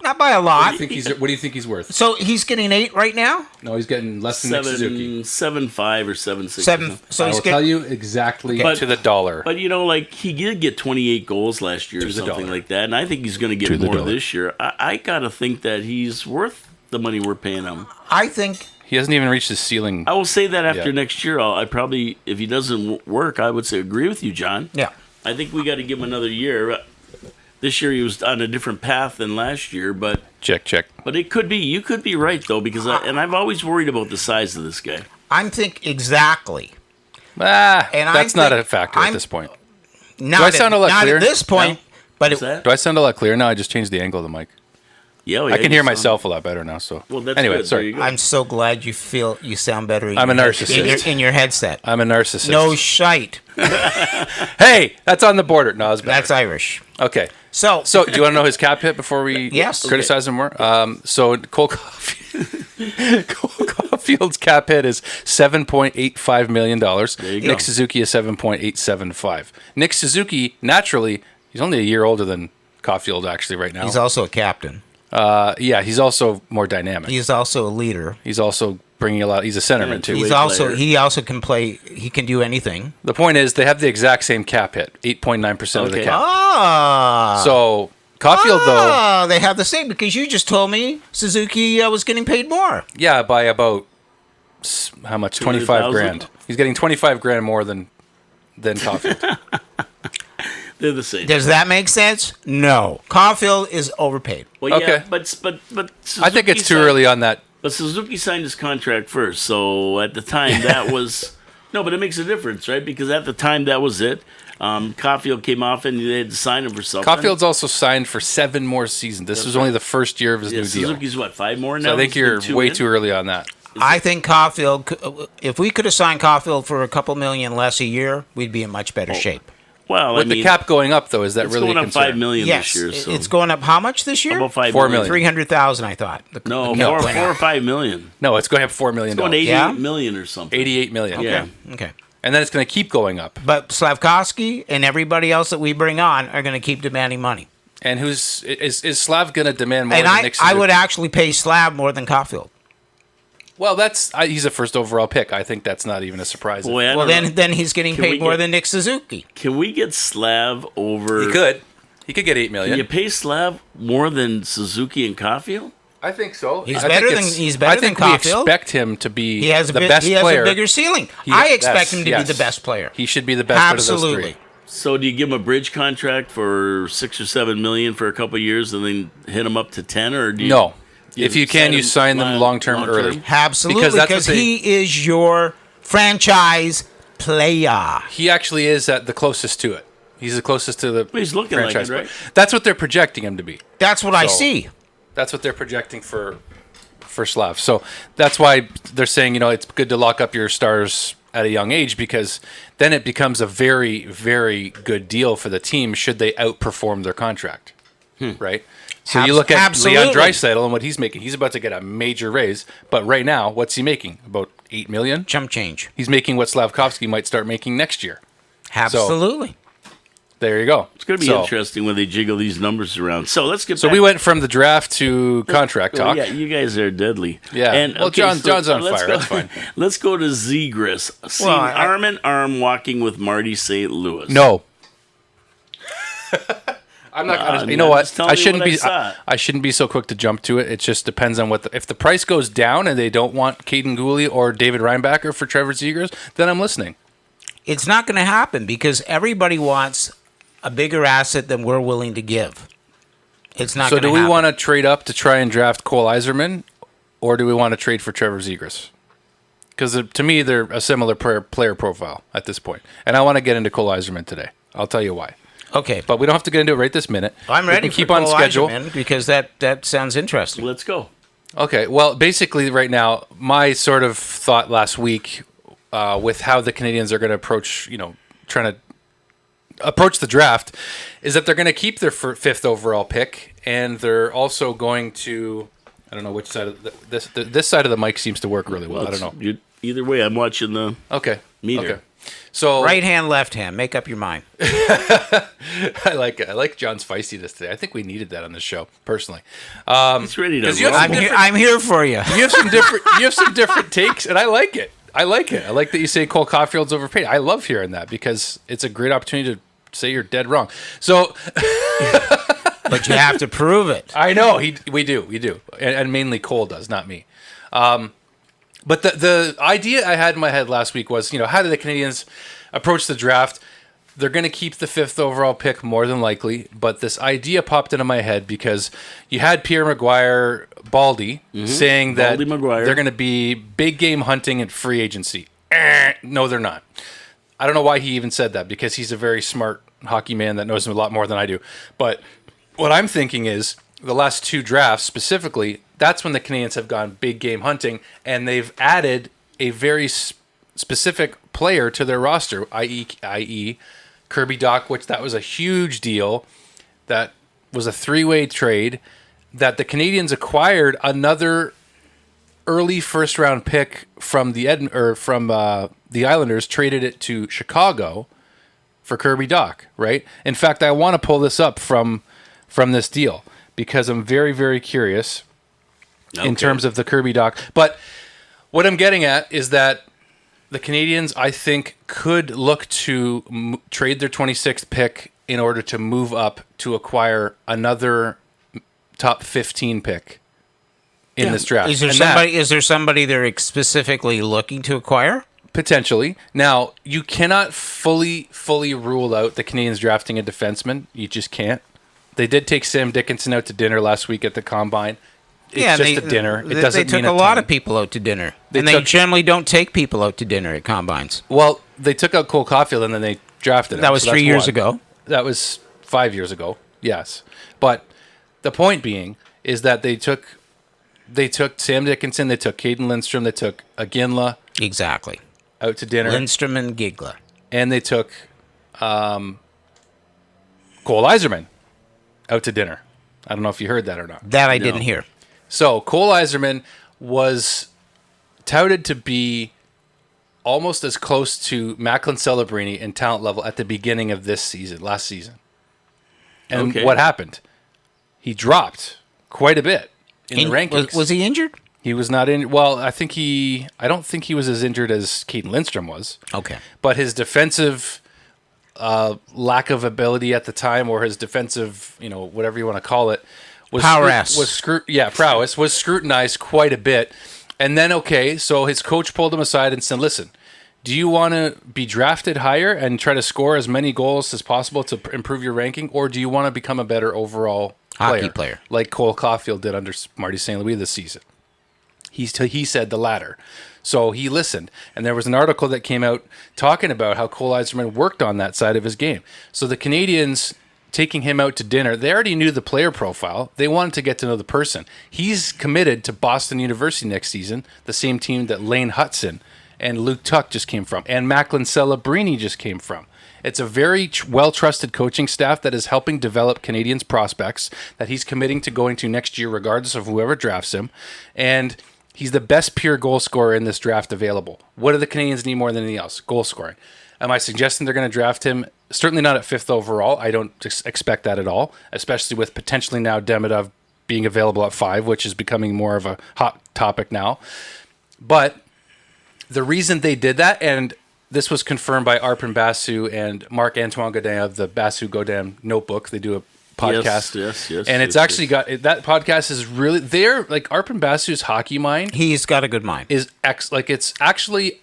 Not by a lot. What do you think he's worth? So he's getting 8 right now? No, he's getting less than Nick Suzuki. 7.5 or 7.6. 7. So I will tell you exactly to the dollar. But he did get 28 goals last year or something like that, and I think he's going to get more this year. I gotta think that he's worth the money we're paying him. I think he hasn't even reached his ceiling. I will say that after next year, I probably, if he doesn't work, I would say agree with you, John. Yeah. I think we got to give him another year. This year he was on a different path than last year, but check. But it could be. You could be right though, because I've always worried about the size of this guy. Exactly. That's not a factor at this point. Do I sound a lot clear? At this point, no? Do I sound a lot clearer now? I just changed the angle of the mic. Yeah, I can hear myself a lot better now. So, Well, that's anyway, good. sorry. There you go. I'm so glad you sound better. I'm a narcissist. In your headset. I'm a narcissist. No shite. Hey, that's on the border. No, it's better. That's Irish. Okay. So So, do you want to know his cap hit before we Yes. criticize him more? So, Cole Caulfield's cap hit is $7.85 million. you go. Nick Suzuki is $7.875. Nick Suzuki, naturally, he's only a year older than Caulfield actually right now. he's also a captain. Yeah, he's also more dynamic. He's also a leader. He's also bringing a lot. He's a centerman too. He also can play. He can do anything. The point is, they have the exact same cap hit, 8.9% of the Okay. cap. Ah. So Caulfield, though, they have the same because you just told me Suzuki was getting paid more. yeah, by about how much? 25 $200,000? grand. He's getting 25 grand more than Caulfield. They're the same. Does that make sense? No. Caulfield is overpaid. Well, yeah, Okay. but I think it's Suzuki too signed- early on that. But Suzuki signed his contract first, so at the time that was no. But it makes a difference, right? Because at the time that was it. Caulfield came off, and they had to sign him for something. Caulfield's also signed for 7 more seasons. This was only the first year of his Yeah, new deal. Suzuki's what, 5 more now? So I think He's been you're 2 way in? too early on that. I think Caulfield, if we could have signed Caulfield for a couple million less a year, we'd be in much better shape. Well, With I mean, the cap going up, though, is that it's really going a up concern? $5 million Yes, this year. So it's going up how much this year? about $5 $4 million. million. 300,000, I thought. No, No, four, why four not? or 5 million. No, it's going up $4 million. It's going 88 Yeah? million or something. 88 million. Yeah. Okay. And then it's going to keep going up. But Slavkovsky and everybody else that we bring on are going to keep demanding money. And is Slav going to demand more And than Nick I Suzuki? would actually pay Slav more than Caulfield. Well, he's a first overall pick. I think that's not even a surprise. Boy, I Well, don't know. then he's getting Can we paid more get- than Nick Suzuki. Can we get Slav over? He could get $8 Can million. you pay Slav more than Suzuki and Caulfield? I think so. He's I better think than- it's- he's better I think than we Caulfield. expect him to be He has the best he has player. a bigger ceiling. He- I expect yes, him to yes. be the best player. He should be the best out of those Absolutely. three. So do you give him a bridge contract for 6 or 7 million for a couple of years, and then hit him up to 10, or do you? No. If you can, you sign them long- long-term long-term? early. Absolutely, Because that's because what they- he is your franchise player. He actually is at the closest to it. He's the closest to the He's looking like franchise it, right? player. That's what they're projecting him to be. That's what I So- see. That's what they're projecting for Slav. So that's why they're saying, it's good to lock up your stars at a young age, because then it becomes a very, very good deal for the team should they outperform their contract. Right? So you look at Absolutely. Leon Draisaitl and what he's making. He's about to get a major raise, but right now, what's he making? About $8 million? Jump change. He's making what Slavkovsky might start making next year. Absolutely. There you go. It's going to be So- interesting when they jiggle these numbers around. So let's get So back. we went from the draft to contract Oh, talk. yeah, you guys are deadly. Yeah. And, Well, John's on let's fire. go- That's fine. Let's go to Zegras. Seen Well, arm in arm walking with Marty St. Louis. No. I'm not gonna. I'm You know not what? just telling I you shouldn't what I be. saw. I shouldn't be so quick to jump to it. It just depends on if the price goes down and they don't want Caden Gooley or David Reinbacher for Trevor Zegras, then I'm listening. It's not going to happen because everybody wants a bigger asset than we're willing to give. It's not So going to do happen. we want to trade up to try and draft Cole Eiserman, or do we want to trade for Trevor Zegras? Because to me, they're a similar player profile at this point, and I want to get into Cole Eiserman today. I'll tell you why. Okay. But we don't have to get into it right this minute. I'm We ready can keep for on Cole schedule. Eiserman because that sounds interesting. Let's go. Okay, well, basically, right now, my sort of thought last week with how the Canadians are going to approach, trying to approach the draft, is that they're going to keep their fifth overall pick, and they're also going to, I don't know which side of this side of the mic seems to work really well. I don't know. Either way, I'm watching the Okay, meter. Okay. So Right hand, left hand. Make up your mind. I like it. I like John's feistiness today. I think we needed that on the show, personally. He's ready to 'cause you have roll. some I'm here for you. You have some different takes, and I like it. I like that you say Cole Caulfield's overpaid. I love hearing that because it's a great opportunity to say you're dead wrong. So But you have to prove it. I know we do, and mainly Cole does, not me. But the idea I had in my head last week was, how do the Canadians approach the draft? They're going to keep the fifth overall pick more than likely, but this idea popped into my head because you had Pierre Maguire Baldy saying that Baldy Maguire. they're going to be big game hunting and free agency. No, they're not. I don't know why he even said that because he's a very smart hockey man that knows a lot more than I do. But what I'm thinking is the last two drafts specifically, that's when the Canadiens have gone big game hunting, and they've added a very specific player to their roster, i.e. Kirby Dach, which that was a huge deal. That was a three-way trade that the Canadiens acquired another early first-round pick from the Islanders, traded it to Chicago for Kirby Dach, right? In fact, I want to pull this up from this deal because I'm very, very curious in terms of the Kirby Dach. But what I'm getting at is that the Canadiens, I think, could look to trade their 26th pick in order to move up to acquire another top 15 pick in this draft. Is there somebody they're specifically looking to acquire? Potentially. Now, you cannot fully rule out the Canadiens drafting a defenseman. You just can't. They did take Sam Dickinson out to dinner last week at the Combine. It's just a dinner. It doesn't mean a lot ton. of people out to dinner. They generally don't take people out to dinner at Combines. Well, they took out Cole Caulfield and then they drafted him. That was 3 years ago. That was 5 years ago, yes. But the point being is that they took Sam Dickinson, they took Caden Lindstrom, they took Iginla. Exactly. Out to dinner. Lindstrom and Gigla. And they took Cole Eiserman out to dinner. I don't know if you heard that or not. That I didn't hear. So Cole Eiserman was touted to be almost as close to Macklin Celebrini in talent level at the beginning of last season. And what happened? He dropped quite a bit in the rankings. Was he injured? He was not in. Well, I don't think he was as injured as Caden Lindstrom was. Okay. But his defensive lack of ability at the time, or his defensive, whatever you want to call it, prowess was scrutinized quite a bit. And then, so his coach pulled him aside and said, listen, do you want to be drafted higher and try to score as many goals as possible to improve your ranking, or do you want to become a better overall hockey player like Cole Caulfield did under Marty St. Louis this season? He said the latter. So he listened. And there was an article that came out talking about how Cole Eiserman worked on that side of his game. So the Canadiens taking him out to dinner, they already knew the player profile. They wanted to get to know the person. He's committed to Boston University next season, the same team that Lane Hutson and Luke Tuck just came from, and Macklin Celebrini just came from. It's a very well-trusted coaching staff that is helping develop Canadiens prospects that he's committing to going to next year regardless of whoever drafts him. And he's the best pure goal scorer in this draft available. What do the Canadiens need more than anything else? Goal scoring. Am I suggesting they're going to draft him? Certainly not at 5th overall. I don't expect that at all, especially with potentially now Demidov being available at 5, which is becoming more of a hot topic now. But the reason they did that, and this was confirmed by Arpon Basu and Marc-Antoine Godin of the Basu-Godin Notebook. They do a podcast. Yes. And it's actually got, that podcast is really, they're like Arpon Basu's hockey mind. He's got a good mind. It's actually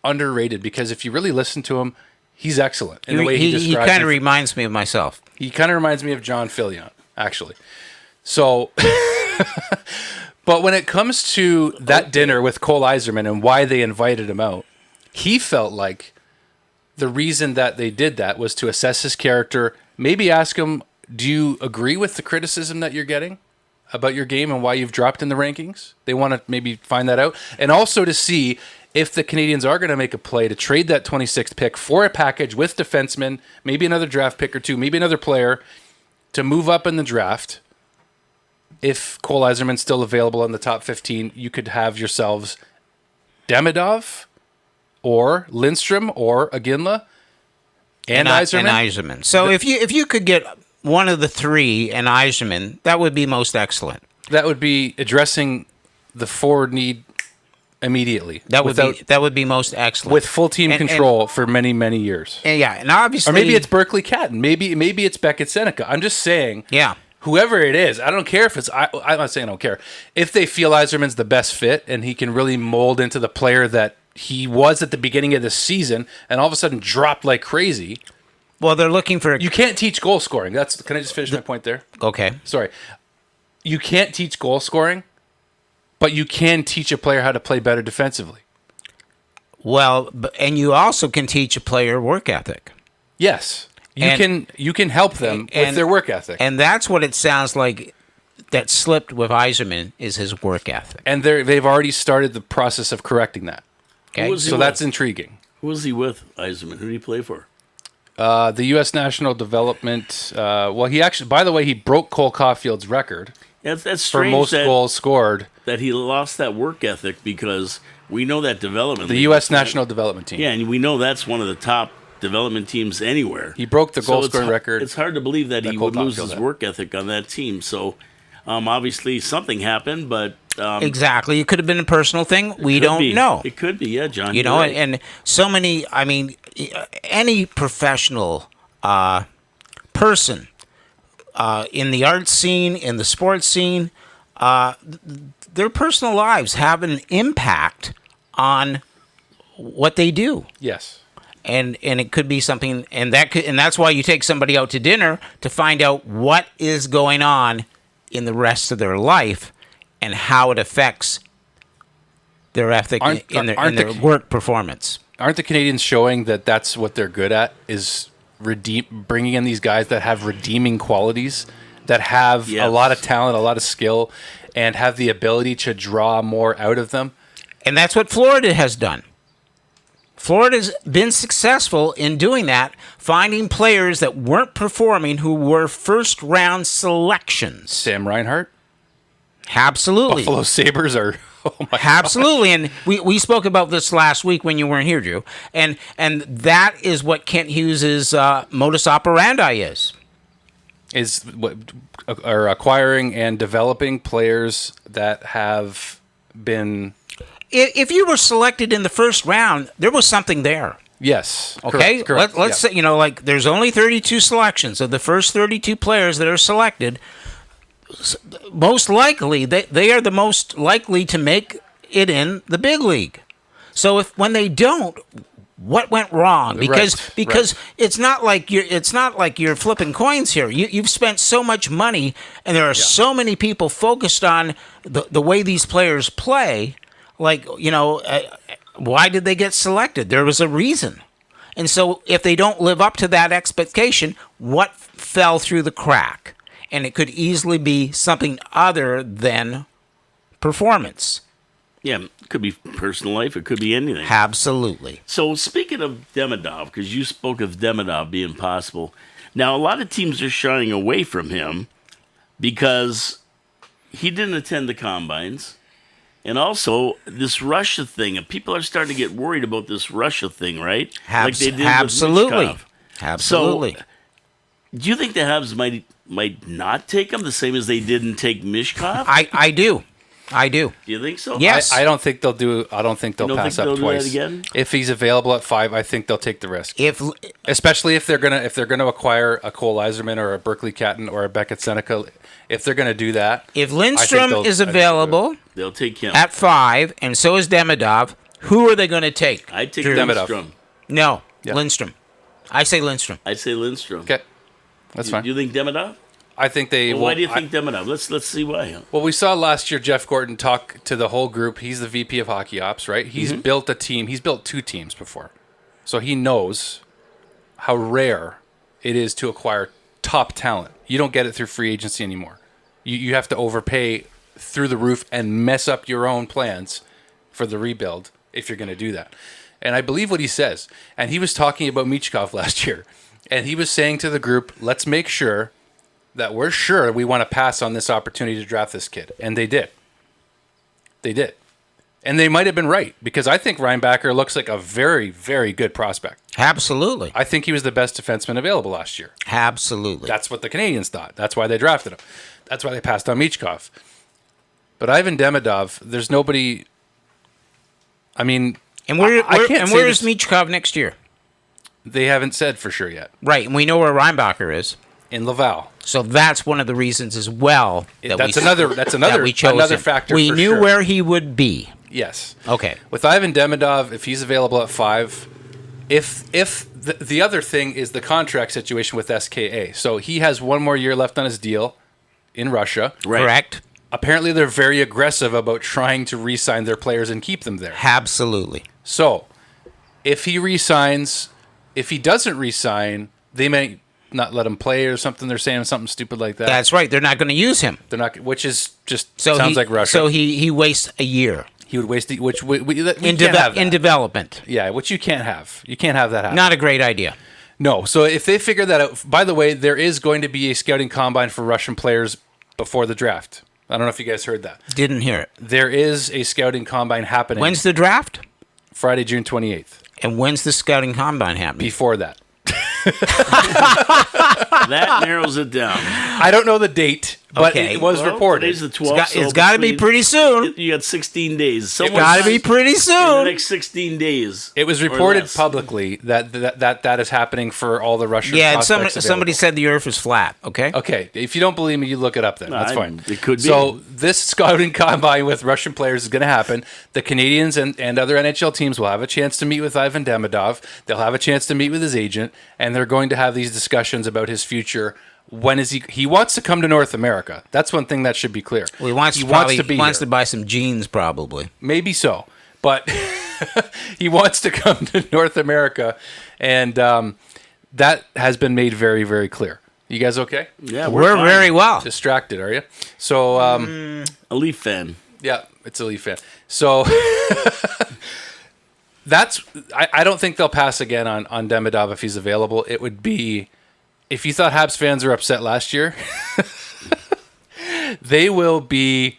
underrated because if you really listen to him, he's excellent in the way he describes. He kind of reminds me of myself. He kind of reminds me of John Fillion, actually. So, but when it comes to that dinner with Cole Eiserman and why they invited him out, he felt like the reason that they did that was to assess his character, maybe ask him, do you agree with the criticism that you're getting about your game and why you've dropped in the rankings? They want to maybe find that out. And also to see if the Canadiens are going to make a play to trade that 26th pick for a package with defensemen, maybe another draft pick or two, maybe another player to move up in the draft. If Cole Eiserman's still available in the top 15, you could have yourselves Demidov or Lindstrom or Iginla and Eiserman. So if you could get one of the three and Eiserman, that would be most excellent. That would be addressing the forward need immediately. That would be most excellent with full team control for many, many years. And obviously, or maybe it's Berkeley Catton. Maybe it's Beckett Seneca. I'm just saying. Yeah. Whoever it is, I don't care if it's. I'm not saying I don't care. If they feel Eiserman's the best fit and he can really mold into the player that he was at the beginning of the season, and all of a sudden dropped like crazy. Well, they're looking for. You can't teach goal scoring. Can I just finish my point there? Okay. Sorry. You can't teach goal scoring, but you can teach a player how to play better defensively. Well, and you also can teach a player work ethic. Yes. You can help them with their work ethic. And that's what it sounds like that slipped with Eiserman is his work ethic. And they've already started the process of correcting that. Okay, was he So with? that's intriguing. Who was he with, Eiserman? Who did he play for? The U.S. National Development. Well, he actually, by the way, he broke Cole Caulfield's record That's for strange most goals scored. that he lost that work ethic, because we know that development. The league- U.S. National Development Team. Yeah, and we know that's one of the top development teams anywhere. He broke the So goal it's scoring hu- record. It's hard to believe that he Cole would lose Caulfield his had. work ethic on that team. So obviously something happened, but Exactly. It could have been a personal thing. We could don't be. know. It could be, yeah, John. You you're know, right. and so many, I mean, any professional person in the art scene, in the sports scene, their personal lives have an impact on what they do. Yes. And it could be something, and that's why you take somebody out to dinner to find out what is going on in the rest of their life and how it affects their ethic in their work performance. Aren't the Canadians showing that that's what they're good at, is bringing in these guys that have redeeming qualities, that have a lot of talent, a lot of skill, and have the ability to draw more out of them? And that's what Florida has done. Florida's been successful in doing that, finding players that weren't performing who were first-round selections. Sam Reinhart? Absolutely. Buffalo Sabres are... Oh my Absolutely, and we spoke about this last week when you weren't here, Drew, and that is what Kent Hughes's modus operandi is. Is what are acquiring and developing players that have been... If you were selected in the first round, there was something there. Yes. Okay, correct. let's say, like there's only 32 selections. Of the first 32 players that are selected, most likely they are the most likely to make it in the big league. So when they don't, what went wrong? Because it's not like you're flipping coins here. You've spent so much money, and there are so many people focused on the way these players play. Like, why did they get selected? There was a reason. And so if they don't live up to that expectation, what fell through the crack? And it could easily be something other than performance. Yeah, it could be personal life. It could be anything. Absolutely. So speaking of Demidov, because you spoke of Demidov being possible, now a lot of teams are shying away from him because he didn't attend the combines. And also, this Russia thing, and people are starting to get worried about this Russia thing, right? Like they did Absolutely. with Michkov. Absolutely. So, do you think the Habs might not take him the same as they didn't take Mishkov? I do. Do you think so? Yes. I don't think they'll do. I don't think they'll don't pass think up they'll do that twice again? If he's available at 5, I think they'll take the risk. Especially if they're gonna acquire a Cole Eiserman or a Berkeley Catton or a Beckett Seneca, if they're gonna do that, if Lindstrom is available they'll take him at 5, and so is Demidov, who are they going to take? I'd take Drew. Lindstrom. No, Yeah. Lindstrom. I say Lindstrom. I'd say Lindstrom. okay, that's fine. Do you think Demidov? I think they. Well, why do you think Demidov? Let's see why. Well, we saw last year Jeff Gordon talk to the whole group. He's the VP of Hockey Ops, right? He's built a team. He's built 2 teams before. So he knows how rare it is to acquire top talent. You don't get it through free agency anymore. You have to overpay through the roof and mess up your own plans for the rebuild if you're going to do that. And I believe what he says. And he was talking about Michkov last year. And he was saying to the group, let's make sure that we're sure we want to pass on this opportunity to draft this kid. And they did. They did. And they might have been right, because I think Reinbacher looks like a very, very good prospect. Absolutely. I think he was the best defenseman available last year. Absolutely. That's what the Canadians thought. That's why they drafted him. That's why they passed on Michkov. But Ivan Demidov, there's nobody... I mean... And where is this- Michkov next year? They haven't said for sure yet. Right, and we know where Reinbacher is. In Laval. So that's one of the reasons as well That's we chose another him. factor. We for knew sure. where he would be. Yes. Okay. With Ivan Demidov, if he's available at 5, if the other thing is the contract situation with SKA. So he has 1 more year left on his deal in Russia. Right. Correct? Apparently they're very aggressive about trying to re-sign their players and keep them there. Absolutely. So if he re-signs, if he doesn't re-sign, they may not let him play or something. They're saying something stupid like that. That's right. They're not going to use him. They're not, which is just So sounds like Russia. So he wastes a year He would waste which we in, can't have that. in development. Yeah, which you can't have. You can't have that happen. Not a great idea. No. So if they figure that out, by the way, there is going to be a scouting combine for Russian players before the draft. I don't know if you guys heard that. Didn't hear it. There is a scouting combine happening. When's the draft? Friday, June 28th. And when's the scouting combine happening? Before that. That narrows it down. I don't know the date, but Okay. it was Well, reported. Today's the 12th. It's got to be pretty soon. You got 16 days. It's got to be pretty in the soon. next 16 days. It was or reported less. publicly that is happening for all the Russian Yeah, and prospects somebody available. said the Earth is flat. Okay. Okay, if you don't believe me, you look it up then. That's fine. It could be. So this scouting combine with Russian players is going to happen. The Canadians and other NHL teams will have a chance to meet with Ivan Demidov. They'll have a chance to meet with his agent, and they're going to have these discussions about his future. When is he wants to come to North America. That's one thing that should be clear. Well, he wants to be he wants here. to buy some jeans, probably. Maybe so, but he wants to come to North America, and that has been made very, very clear. You guys okay? Yeah, We're fine. very well. Distracted, are you? So, A Leaf fan. yeah, it's a Leaf fan. So, I don't think they'll pass again on Demidov if he's available. It would be, if you thought Habs fans were upset last year, they will be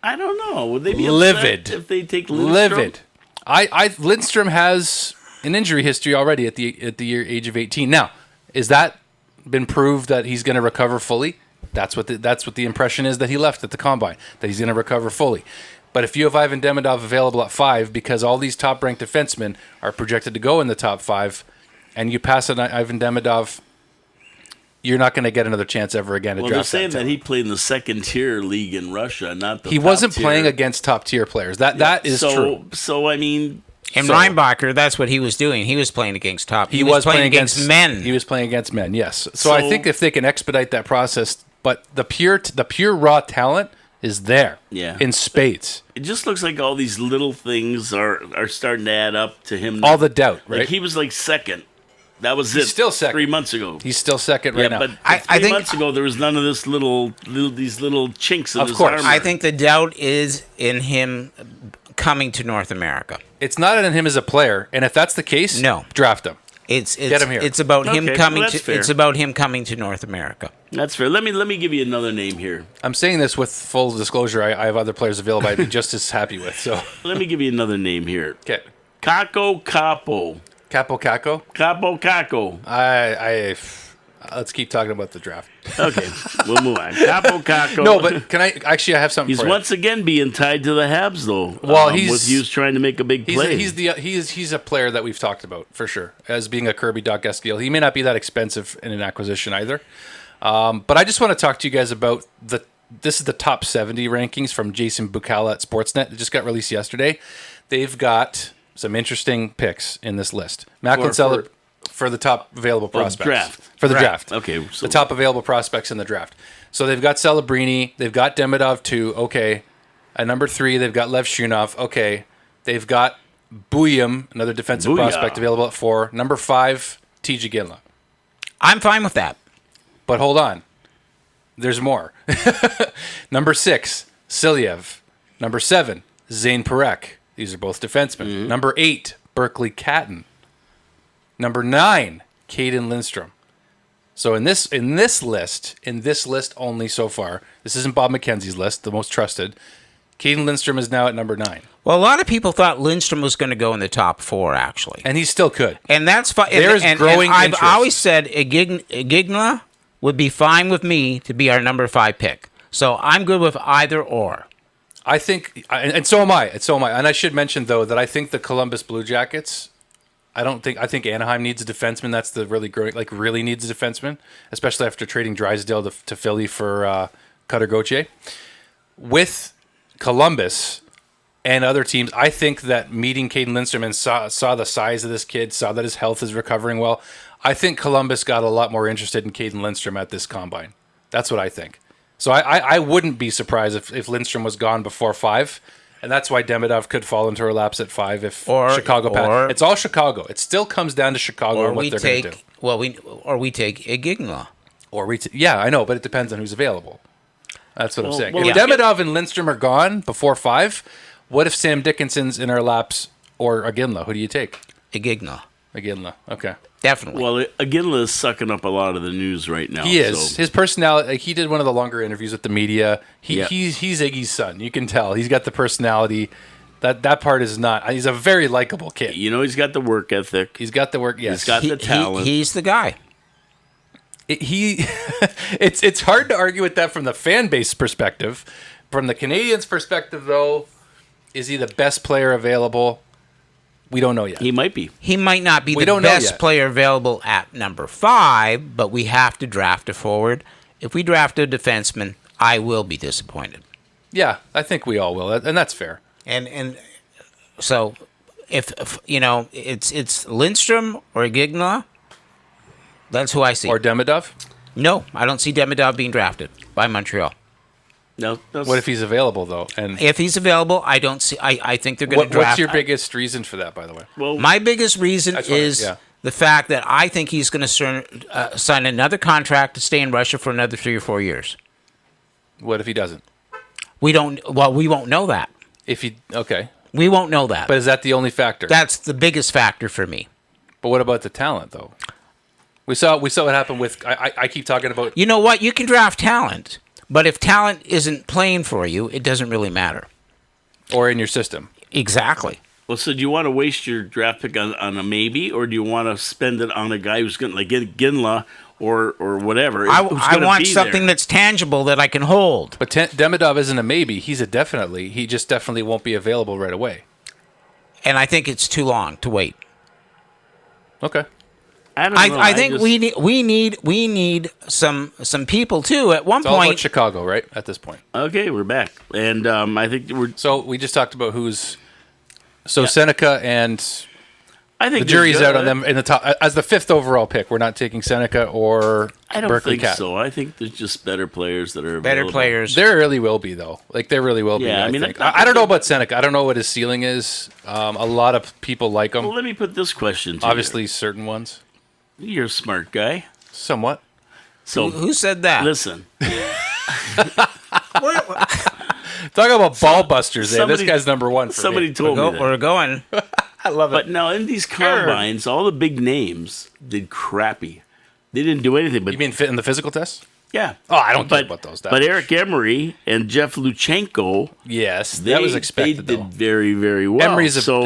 I don't know. Would they be livid upset if they take Lindstrom? livid. Lindstrom has an injury history already at the age of 18. Now, is that been proved that he's going to recover fully? That's what the impression is that he left at the combine, that he's going to recover fully. But if you have Ivan Demidov available at 5, because all these top-ranked defensemen are projected to go in the top 5, and you pass on Ivan Demidov, you're not going to get another chance ever again to Well, they're draft saying that talent. he played in the second-tier league in Russia, not the He top wasn't tier. playing against top-tier players. That is true. So, I mean, And So- Reinbacher, that's what he was doing. He was playing against top. He was playing against men. He was playing against men. Yes. So I So- think if they can expedite that process, but the pure raw talent is there. Yeah. In spades. it just looks like all these little things are starting to add up to him. All the doubt, right? Like he was like second. That was He's it. still second. 3 months ago. He's still second right yeah, now. but I 3 think- months ago there was none of this these little chinks in Of his course. armor. I think the doubt is in him coming to North America. It's not in him as a player, and if that's the case, No. draft him. It's Get him here. It's about him Okay, coming well, that's to. fair. It's about him coming to North America. That's fair. Let me give you another name here. I'm saying this with full disclosure. I have other players available I'd be just as happy with. So, Let me give you another name here. okay. Kako Capo. Capo Caco. Capo Kako. Let's keep talking about the draft. Okay, we'll move on. Capo Kako. No, but I have something he's for you. once again being tied to the Habs though. Well, with Hughes trying to make a big play. He's a player that we've talked about for sure as being a Kirby Dekes deal. He may not be that expensive in an acquisition either. But I just want to talk to you guys about this is the top 70 rankings from Jason Bukala at Sportsnet. It just got released yesterday. They've got some interesting picks in this list. Macklin for the top available prospects. Draft. For the Right. draft. Okay, so The top available prospects in the draft. So they've got Celebrini. They've got Demidov 2. Okay. At number 3, they've got Lev Shunov. Okay. They've got Buyam, another defensive Booyah. prospect, available at 4. Number 5, TJ Ginla. I'm fine with that. But hold on. There's more. Number 6, Silyev. Number 7, Zane Perek. These are both defensemen. Mm-hmm. Number 8, Berkeley Catton. Number 9, Caden Lindstrom. So in this list only so far, this isn't Bob McKenzie's list, the most trusted. Caden Lindstrom is now at number 9. Well, a lot of people thought Lindstrom was going to go in the top 4, actually. And he still could. And that's fine. There's growing I've interest. always said Igigna would be fine with me to be our number 5 pick. So I'm good with either or. I think, and so am I. And I should mention, though, that I think the Columbus Blue Jackets, I think Anaheim needs a defenseman. That's the really needs a defenseman, especially after trading Drysdale to Philly for Cutter Gauthier. With Columbus and other teams, I think that meeting Caden Lindstrom and saw the size of this kid, saw that his health is recovering well, I think Columbus got a lot more interested in Caden Lindstrom at this combine. That's what I think. So I wouldn't be surprised if Lindstrom was gone before 5, And that's why Demidov could fall into our laps at 5 if Chicago or it's all Chicago. It still comes down to Chicago or and what we they're going to do. take we take Igigna. Yeah, I know, but it depends on who's available. That's what I'm saying. well, If Demidov and Lindstrom are gone before 5, what if Sam Dickinson's in our laps or Iginla? Who do you take? Igigna. Iginla. Okay. Definitely. Well, Iginla is sucking up a lot of the news right now. He is. So. His personality, like, he did one of the longer interviews with the media. Yeah. He's Iggy's son. You can tell. He's got the personality. That part is not. He's a very likable kid. You know, he's got the work ethic. He's got the work. Yes. He's got the talent. He's the guy. It's hard to argue with that from the fan base perspective. From the Canadians' perspective, though, is he the best player available? We don't know yet. He might be. He might not be the best player available at number 5, but we have to draft a forward. If we draft a defenseman, I will be disappointed. Yeah, I think we all will, and that's fair. And so if you know, it's Lindstrom or Igigna. That's who I see. Or Demidov? No, I don't see Demidov being drafted by Montreal. No. What if he's available, though? And If he's available, I don't see. I think they're going to draft. What's your biggest reason for that, by the way? Well, My biggest reason That's fine, is yeah. the fact that I think he's going to sign another contract to stay in Russia for another 3 or 4 years. What if he doesn't? We don't. Well, we won't know that. Okay. We won't know that. But is that the only factor? That's the biggest factor for me. But what about the talent, though? We saw what happened with. I keep talking about. You know what? You can draft talent, but if talent isn't playing for you, it doesn't really matter. Or in your system. Exactly. Well, so do you want to waste your draft pick on a maybe, or do you want to spend it on a guy who's going to like get Ginla or whatever? I who's want gonna be something there? that's tangible that I can hold. But Demidov isn't a maybe. He's a definitely. He just definitely won't be available right away. And I think it's too long to wait. Okay. I don't know. I think we need some people too. At one It's all about point, Chicago, right? At this point. Okay, we're back, and I think we're. So we just talked about who's. So Seneca and I think the jury's out on them in the top as the 5th overall pick. We're not taking Seneca or I don't Berkeley think Cat. so. I think there's just better players that are better available. players. There really will be though. Like there really will be. Yeah, I mean, think. I I don't know about Seneca. I don't know what his ceiling is. A lot of people like him. Well, let me put this question to Obviously, certain ones. you. You're a smart guy. Somewhat. So Who said that? listen, Talk about ball busters, eh? This Somebody- guy's number 1 for somebody me. told me that. We're going. I love it. But now in these combines, all the big names did crappy. They didn't do anything. But You mean fit in the physical test? yeah. Oh, I don't care about those. But Eric Emery and Jeff Luchenko, Yes, they, that was expected, they though. did very, very well. Emery was a so,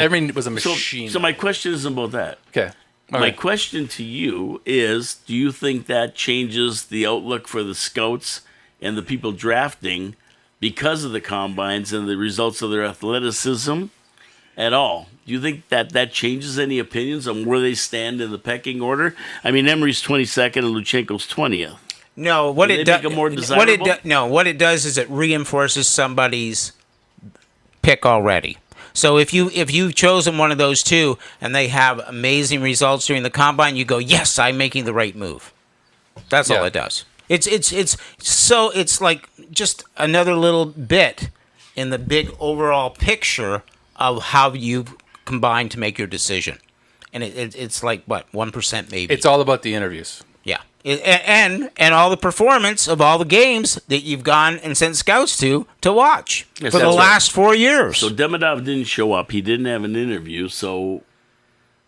machine. so my question isn't about that. Okay. All My right. question to you is, do you think that changes the outlook for the scouts and the people drafting because of the combines and the results of their athleticism at all? Do you think that changes any opinions on where they stand in the pecking order? I mean, Emery's 22nd and Luchenko's 20th. No, what Do it they does. make 'em more desirable? What it does is it reinforces somebody's pick already. So if you've chosen one of those two and they have amazing results during the combine, you go, yes, I'm making the right move. That's all Yeah. it does. It's like just another little bit in the big overall picture of how you combine to make your decision, and it's like what 1% maybe. It's all about the interviews. Yeah, and all the performance of all the games that you've gone and sent scouts to watch Yes, for the that's right. last 4 years. So Demidov didn't show up. He didn't have an interview. So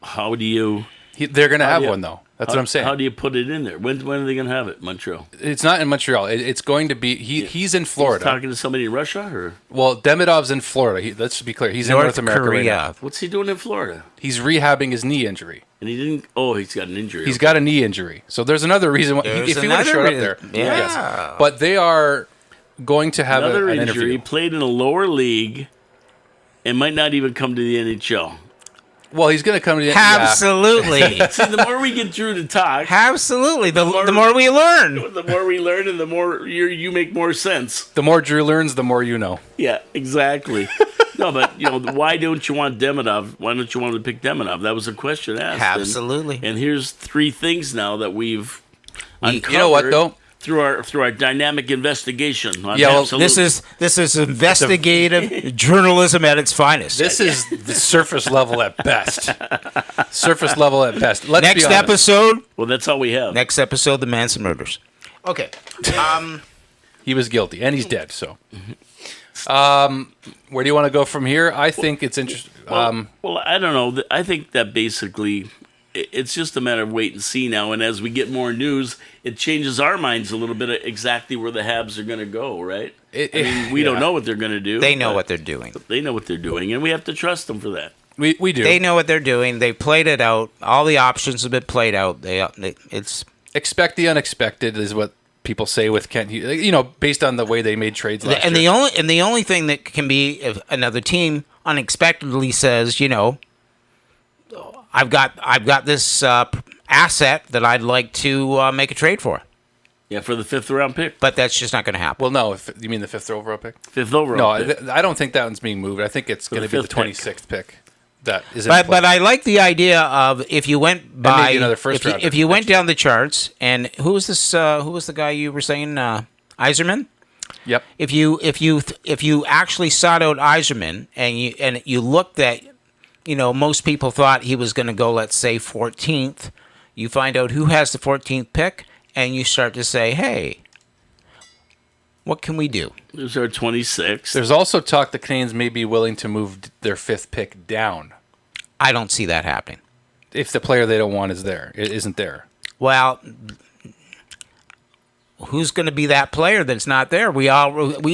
how do you... They're going to have do you- one, though. That's what I'm saying. How do you put it in there? When are they going to have it, Montreal? It's not in Montreal. It's going to be. He's in Florida. Talking to somebody in Russia, or Well, Demidov's in Florida. Let's be clear. He's in North America right now. what's he doing in Florida? He's rehabbing his knee injury. And he didn't. Oh, he's got an injury. He's got a knee injury. So there's another reason why. There's If he would have another showed up there, reason. Yeah. yes. But they are going to have another an injury. interview. Played in a lower league, and might not even come to the NHL. Well, he's going to come to the Absolutely, See, the more we get through to talk, absolutely. The more we learn. the more we learn, and the more you make more sense. The more Drew learns, the more you know. Yeah, exactly. No, but why don't you want Demidov? Why don't you want to pick Demidov? That was a question asked. Absolutely. And here's 3 things now that we've uncovered You know what, though? through our dynamic investigation. On Yeah, well, Absolutely. This is investigative journalism at its finest. This is the surface level at best. Surface level at best. Let's Next be honest. episode. Well, that's all we have. Next episode, the Manson murders. Okay. He was guilty, and he's dead. So, where do you want to go from here? I think it's interesting. Well, I don't know. I think that basically it's just a matter of wait and see now. And as we get more news, it changes our minds a little bit of exactly where the Habs are going to go, right? We don't know what they're going to do. They know what they're doing. They know what they're doing, and we have to trust them for that. We do. They know what they're doing. They played it out. All the options have been played out. It's Expect the unexpected is what people say with Kent Hughes. Based on the way they made trades last and year. the only thing that can be if another team unexpectedly says, I've got this asset that I'd like to make a trade for. Yeah, for the 5th round pick. But that's just not going to happen. Well, no. If you mean the 5th overall pick? 5th overall No, pick. I don't think that one's being moved. I think it's going to be the 5th pick. 26th pick. That is. But I like the idea of if you went by maybe another first rounder if you went next year. down the charts and who was this? Who was the guy you were saying? Eiserman. Yep. If you actually sought out Eiserman and you looked at, most people thought he was going to go, let's say 14th. You find out who has the 14th pick, and you start to say, hey, what can we do? There's our 26th. There's also talk the Canadians may be willing to move their 5th pick down I don't see that happening. if the player they don't want isn't there. Well, who's going to be that player that's not there? We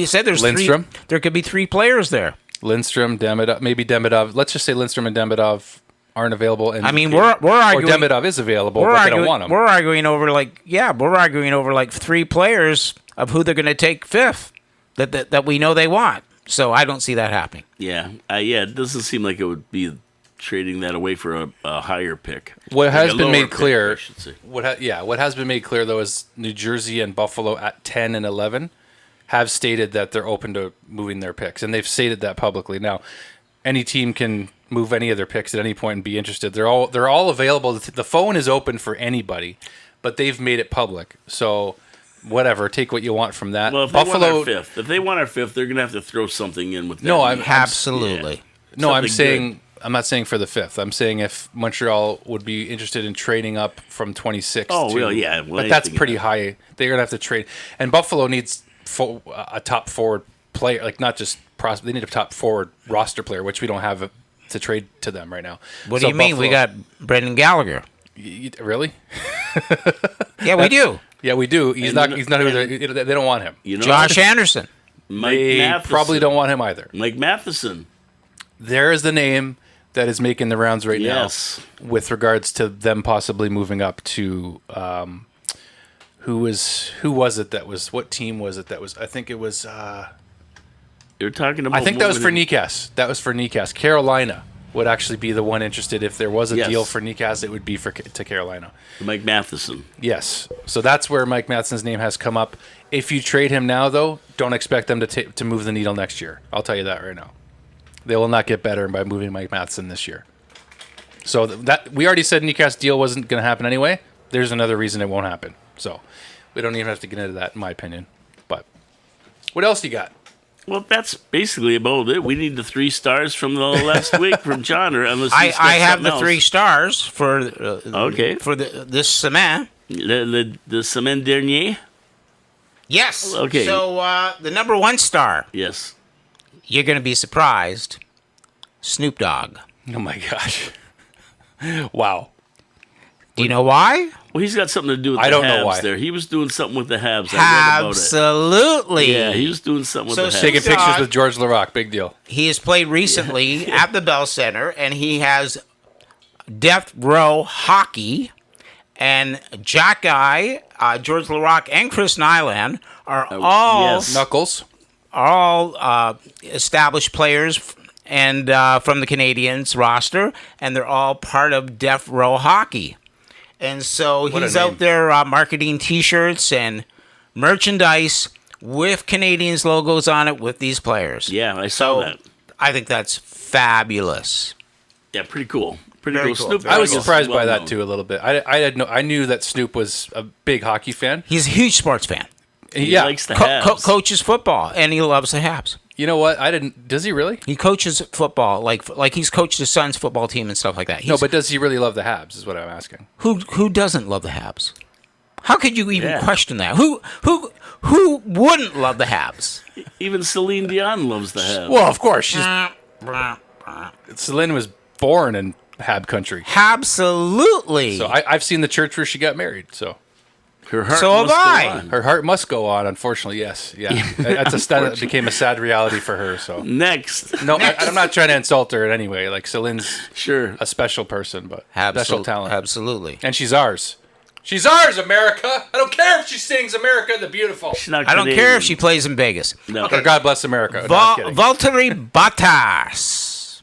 said there's Lindstrom? There could be 3 players there. Lindstrom, Demidov, maybe Demidov. Let's just say Lindstrom and Demidov aren't available. And I mean, we're arguing. Or Demidov is available, but they don't want him. We're arguing over like 3 players of who they're going to take 5th that we know they want. So I don't see that happening. Yeah. It doesn't seem like it would be trading that away for a higher pick. What Like has a been lower made pick, clear, I should say. what has been made clear though is New Jersey and Buffalo at 10 and 11 have stated that they're open to moving their picks, and they've stated that publicly. Now, any team can move any of their picks at any point and be interested. They're all available. The phone is open for anybody, but they've made it public. So, whatever, take what you want from that. Well, if Buffalo, they want our 5th, they're going to have to throw something in with that. No, I'm Absolutely. No, I'm Something saying I'm not saying for the 5th. I'm saying if Montreal would be interested in trading up from 26. Oh, to, well, yeah. Well, but that's anything pretty like high. They're gonna have to trade, and Buffalo needs a top forward player, like not just they need a top forward roster player, which we don't have to trade to them right now. What do you mean? We got Brendan Gallagher. Really? Yeah, we do. Yeah, we do. He's not who they don't want him. Josh Anderson. Mike They Matheson. probably don't want him either. Mike Matheson. There is the name that is making the rounds right Yes. now with regards to them possibly moving up to what team was it that was I think it was You're talking about. I think that was for moving- Dekes. That was for Dekes. Carolina would actually be the one interested if there was a Yes. deal for Dekes, it would be to Carolina. Mike Matheson. Yes. So that's where Mike Matheson's name has come up. If you trade him now though, don't expect them to move the needle next year. I'll tell you that right now. They will not get better by moving Mike Matheson this year. So that we already said Newcast's deal wasn't going to happen anyway. There's another reason it won't happen. So we don't even have to get into that, in my opinion. But what else you got? Well, that's basically about it. We need the 3 stars from the last week from John, or unless he's got I have something the else. 3 stars for Okay. for this semaine. The semaine dernier. Yes. Okay. So the number 1 star, Yes. you're going to be surprised. Snoop Dogg. Oh my gosh. Wow. Do you know why? Well, he's got something to do with I the don't know Habs why. there. He was doing something with the Habs. I read about it. Absolutely. Yeah, he was doing something with So the Habs. Taking Snoop pictures Dogg. with George LaRock, big deal. He has played recently at the Bell Center, and he has Death Row Hockey. And Jack Guy, George LaRock, and Chris Nyland are all yes. Knuckles. established players and from the Canadiens roster, and they're all part of Death Row Hockey. And so What a he's name. out there marketing T-shirts and merchandise with Canadiens logos on it with these players. Yeah, I saw that. I think that's fabulous. Yeah, pretty cool. Pretty Very cool. cool. Snoop I was Dogg is surprised by well that known. too a little bit. I knew that Snoop was a big hockey fan. He's a huge sports fan. He Yeah, likes the Habs. Coaches football, and he loves the Habs. you know what? I didn't. Does he really? He coaches football, like he's coached his son's football team and stuff like that. No, but does he really love the Habs? Is what I'm asking. who doesn't love the Habs? How could you even Yeah. question that? Who wouldn't love the Habs? Even Celine Dion loves the Habs. Well, of course. Celine was born in Hab country, Absolutely. so I've seen the church where she got married. So Her heart So have must go I. on. her heart must go on. Unfortunately, yes, yeah. That became a sad reality for her. So Next. no, I'm not trying to insult her in any way. Like Celine's Sure. a special person, but special talent, Absolutely. and she's ours. She's ours, America. I don't care if she sings "America the Beautiful" She's not I don't care Canadian. if she plays in Vegas. No. or "God Bless America." No, I'm kidding. Valtteri Bottas.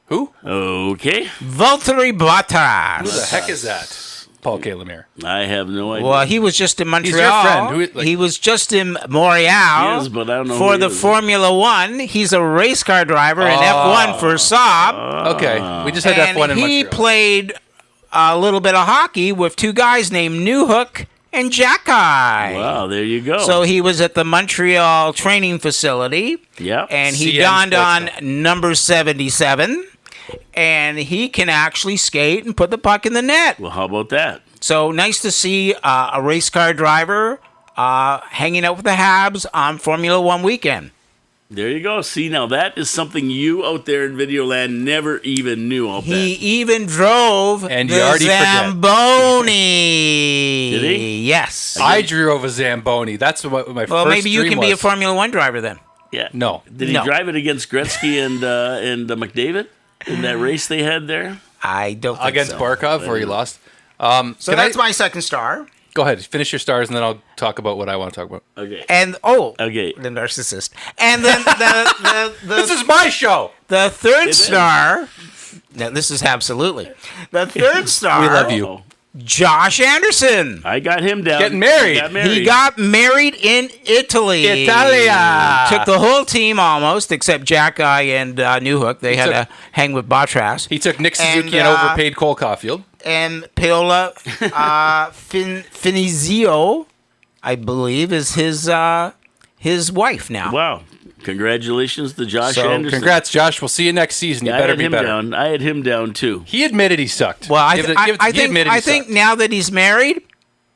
Who? Okay. Valtteri Who the Bottas. heck is that? Paul K. Lemire. I have no idea. Well, he was just in Montreal. your friend. Who- like- he was just in Montreal He is, but I don't know for who the he is. Formula One. He's a race car driver in F1 for Saab. Okay, we just had And F1 in he Montreal. played a little bit of hockey with two guys named Newhook and Jackeye. Wow, there you go. So he was at the Montreal training facility, yeah. and he CN donned on Sports number 77, and he can actually skate and put the puck in the net. Well, how about that? So nice to see a race car driver hanging out with the Habs on Formula One weekend. There you go. See, now that is something you out there in Videoland never even knew. I'll He bet. even drove And you the already forget. Zamboni. Did he? Yes. I drove a Zamboni. That's what my Well, first maybe you dream can be a was. Formula One driver then. Yeah. No. Did he No. drive it against Gretzky and McDavid in that race they had there? I don't think Against so. Barkov, where he lost. So Can that's I- my second star. Go ahead, finish your stars, and then I'll talk about what I want to talk about. Okay. And Okay. the narcissist. And then This is my show. the third is. star. Now this is absolutely the third star. We love you. Uh-oh. Josh Anderson. I got him down. Getting married. He got married in Italy. Italia. Took the whole team almost, except Jack Guy and Newhook. They had took- to hang with Botras. He took Nick Suzuki And, and overpaid Cole Caulfield. And Paola Finizio, I believe, is his wife now. Wow. Congratulations to Josh So, Anderson. Congrats, Josh. We'll see you next season. You I better had be him better. down. I had him down too. He admitted he sucked. Well, I He think sucked. now that he's married,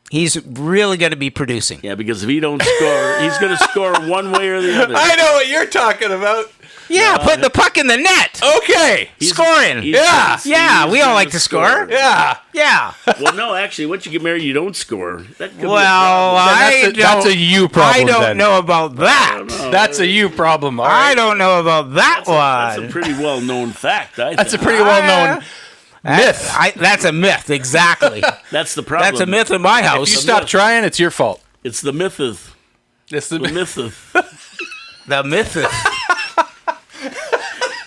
he's really going to be producing. Yeah, because if he don't score, he's going to score one way or the other. I know what you're talking about. Yeah, put the puck in the net. Okay. Scoring. Yeah. Yeah, we all like to score. Yeah. Yeah. Well, no, actually, once you get married, you don't score. That could be a Well, problem. That's a you problem. I don't then. know about that. That's a you problem. All I right. don't know about that That's a one. pretty well-known fact. I That's a think. pretty well-known myth. That's a myth, exactly. That's the problem. That's a myth in my If you house. stop trying, it's your fault. It's the mytheth. It's the The mytheth. The myth.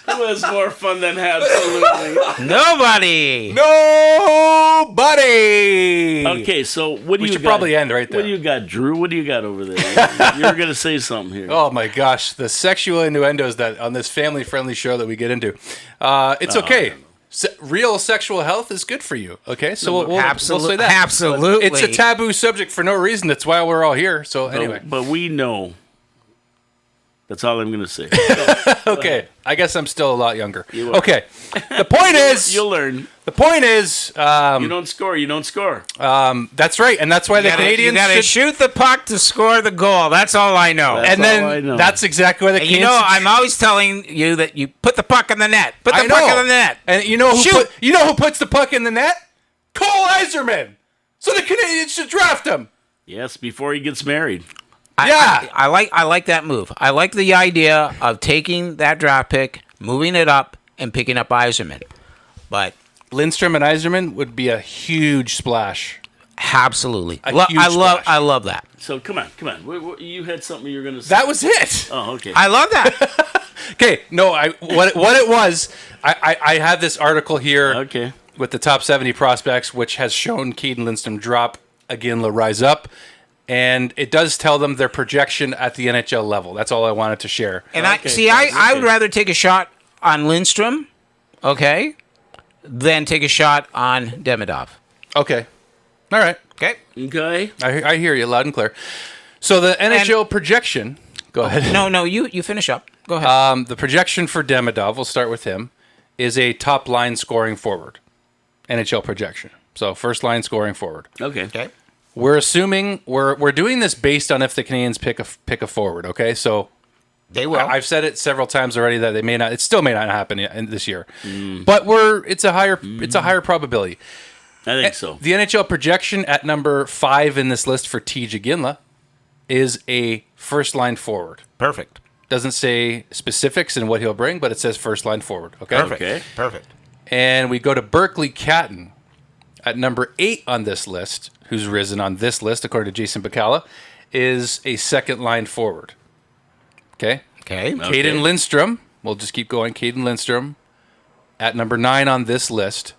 It was more fun than Habsolutely. Nobody. Nobody. Okay, so what do We you should got? probably end right there. What do you got, Drew? What do you got over there? You were going to say something here. Oh my gosh, the sexual innuendos that on this family-friendly show that we get into. It's okay. Real sexual health is good for you. Okay, so we'll say that. Absolutely. It's a taboo subject for no reason. That's why we're all here. So anyway, But we know. That's all I'm going to say. okay. I guess I'm still a lot younger. You are. Okay. The point is, You'll learn. the point is, You don't score. You don't score. that's right, and that's why the Canadians you gotta should. shoot the puck to score the goal. That's all I know. That's And all I then know. that's exactly why the And Canadians. you know, I'm always telling you that you put the puck in the net. Put the I puck know. in the net. And you know who Shoot. you know who puts the puck in the net? Cole Eiserman. So the Canadians should draft him. Yes, before he gets married. Yeah. I like that move. I like the idea of taking that draft pick, moving it up, and picking up Eiserman. But Lindstrom and Eiserman would be a huge splash. absolutely, A huge splash. I love that. So come on. You had something you were going to say. That was it. Oh, okay. I love that. Okay, no, what it was, I have this article here Okay. with the top 70 prospects, which has shown Keaton Lindstrom drop, Iginla rise up, and it does tell them their projection at the NHL level. That's all I wanted to share. And Okay, I okay. would rather take a shot on Lindstrom, okay, then take a shot on Demidov. Okay. All right. Okay. Okay. I hear you loud and clear. So the NHL projection. Go ahead. No, you finish up. Go ahead. The projection for Demidov, we'll start with him, is a top line scoring forward. NHL projection. So first line scoring forward. Okay. We're assuming we're doing this based on if the Canadians pick a forward. Okay, so They will. I've said it several times already that they may not. It still may not happen this year, but it's a higher probability. I think so. The NHL projection at number 5 in this list for T. Ginla is a first line forward. Perfect. Doesn't say specifics and what he'll bring, but it says first line forward. Okay. Perfect. Okay. Perfect. And we go to Berkeley Catton at number 8 on this list, who's risen on this list according to Jason Bacala, is a second line forward. Okay. Okay. Caden Lindstrom, we'll just keep going. Caden Lindstrom at number 9 on this list.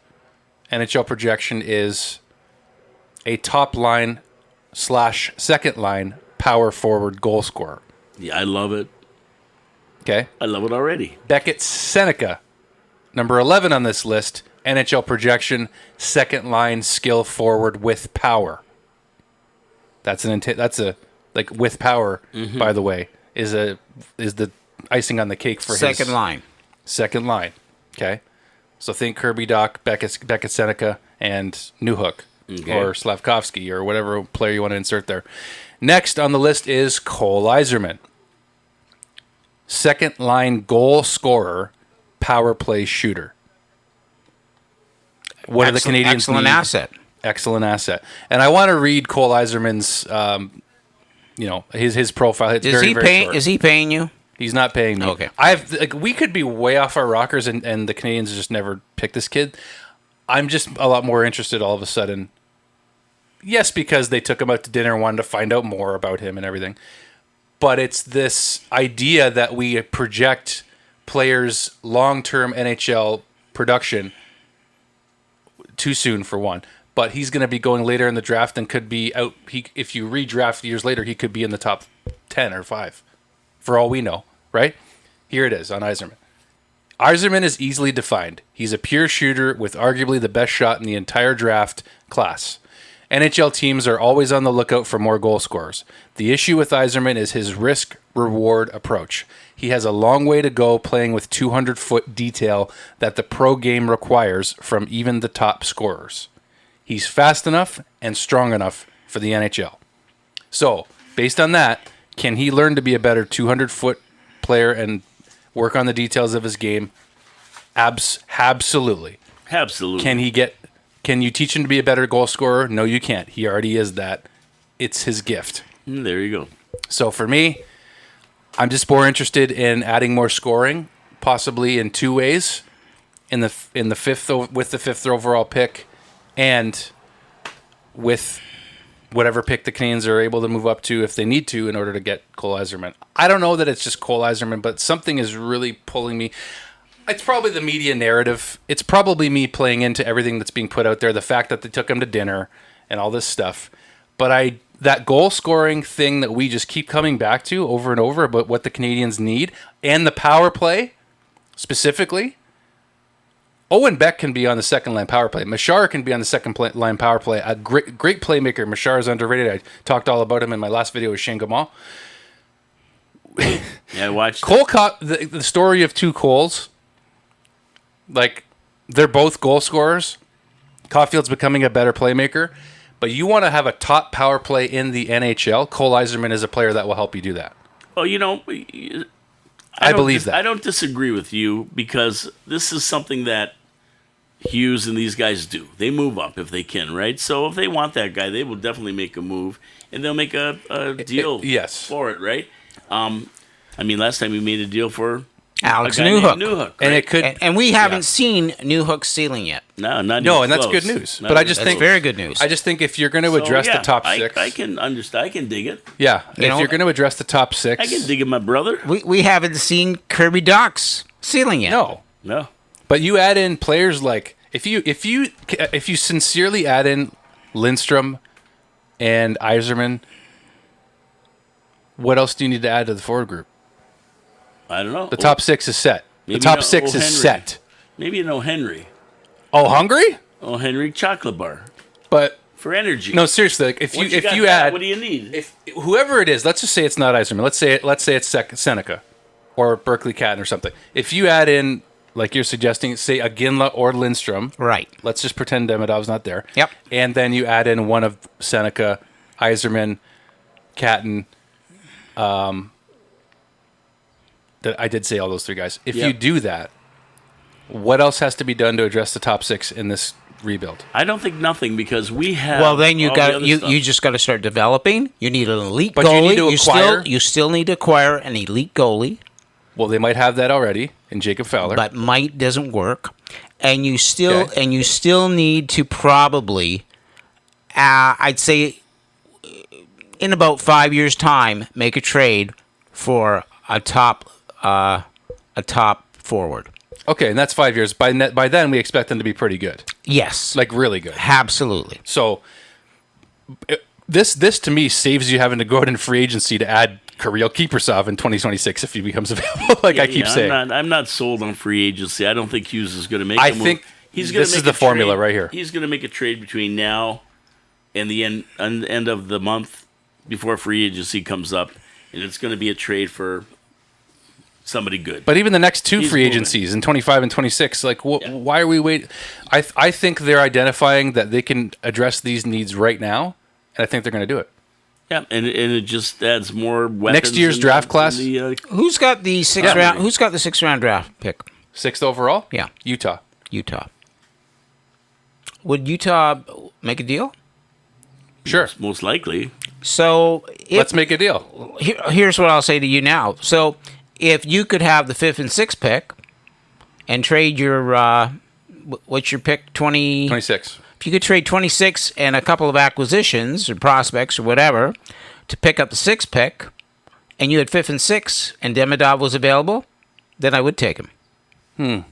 NHL projection is a top line / second line power forward goal scorer. Yeah, I love it. Okay. I love it already. Beckett Seneca, number 11 on this list. NHL projection, second line skill forward with power. That's like with power, by the way, is the icing on the cake for Second his line. second line. Okay. So think Kirby Doc, Beckett Seneca, and Newhook, or Slavkovsky, or whatever player you want to insert there. Next on the list is Cole Eiserman. Second line goal scorer, power play shooter. What do the Canadians Excellent need? asset. Excellent asset. And I want to read Cole Eiserman's, his profile. It's very short. Is he paying you? He's not paying me. Okay. We could be way off our rockers, and the Canadians just never pick this kid. I'm just a lot more interested all of a sudden. Yes, because they took him out to dinner and wanted to find out more about him and everything. But it's this idea that we project players' long-term NHL production too soon, for one. But he's going to be going later in the draft and could be out. If you redraft years later, he could be in the top 10 or 5. For all we know, right? Here it is on Eiserman. Eiserman is easily defined. He's a pure shooter with arguably the best shot in the entire draft class. NHL teams are always on the lookout for more goal scorers. The issue with Eiserman is his risk-reward approach. He has a long way to go playing with 200-foot detail that the pro game requires from even the top scorers. He's fast enough and strong enough for the NHL. So, based on that, can he learn to be a better 200-foot player and work on the details of his game? Absolutely. Absolutely. Can you teach him to be a better goal scorer? No, you can't. He already is that. It's his gift. There you go. So for me, I'm just more interested in adding more scoring, possibly in 2 ways, in the fifth with the 5th overall pick, and with whatever pick the Canadians are able to move up to if they need to in order to get Cole Eiserman. I don't know that it's just Cole Eiserman, but something is really pulling me. It's probably the media narrative. It's probably me playing into everything that's being put out there, the fact that they took him to dinner and all this stuff. But that goal scoring thing that we just keep coming back to over and over about what the Canadians need, and the power play specifically. Owen Beck can be on the second line power play. Machar can be on the second line power play. A great playmaker. Machar is underrated. I talked all about him in my last video with Shane Gamal. Yeah, I watched Cole caught the story of two Coles. Like, they're both goal scorers. Caulfield's becoming a better playmaker. But you want to have a top power play in the NHL, Cole Eiserman is a player that will help you do that. Well, I believe that. I don't disagree with you, because this is something that Hughes and these guys do. They move up if they can, right? So if they want that guy, they will definitely make a move, and they'll make a deal for it, right? Last time we made a deal for Alex a guy named Newhook. Right? And it could, and we haven't seen Newhook's ceiling yet. No, not no, even and that's close. good news. Not But I even just close. think Very good news. I just think if you're going to address the top 6, I can understand. I can dig it. Yeah, if you're going to address the top 6, I can dig it, my brother. We haven't seen Kirby Doc's ceiling yet. No. But you add in players like if you sincerely add in Lindstrom and Eiserman, what else do you need to add to the forward group? I don't know. The top 6 is set. The top 6 is set. Maybe Henry. Oh, hungry? Oh, Henry chocolate bar But for energy. no, seriously. Like if Once you got if you that, add what do you need? if whoever it is, let's just say it's not Eiserman. Let's say it's Seneca or Berkeley Catton or something. If you add in, like you're suggesting, say a Ginla or Lindstrom, Right. let's just pretend Demidov's not there. Yep. And then you add in one of Seneca, Eiserman, Catton. That I did say all those three guys. If you do that, what else has to be done to address the top six in this rebuild? I don't think nothing because we have. Well, then you all got the other you stuff. you just got to start developing. You need an elite But you goalie. need to acquire- you still need to acquire an elite goalie, Well, they might have that already in Jacob Fowler. but might doesn't work. And you still Okay. need to probably, I'd say, in about 5 years' time, make a trade for a top forward. Okay, and that's 5 years. By then, we expect them to be pretty good, Yes, like really good. absolutely. So this to me saves you having to go out in free agency to add Kirill Kaprizov in 2026 if he becomes available. Like I keep saying, I'm not sold on free agency. I don't think Hughes is going to make. I a move. think he's going this to is make the a formula trade. right here. He's going to make a trade between now and the end of the month before free agency comes up, and it's going to be a trade for somebody good. But even the next two He's free moving. agencies in 25 and 26, like why are we waiting? I think they're identifying that they can address these needs right now, and I think they're going to do it. Yeah, and it just adds more weapons. Next year's in draft class? Who's got the sixth Yeah. round? Who's got the 6th-round draft pick? 6th overall? Yeah. Utah. Utah. Would Utah make a deal? Sure. most likely. So Let's make a deal. here's what I'll say to you now. So if you could have the 5th and 6th pick and trade your what's your pick 26. If you could trade 26 and a couple of acquisitions or prospects or whatever to pick up the 6th pick, and you had 5th and 6th, and Demidov was available, then I would take him.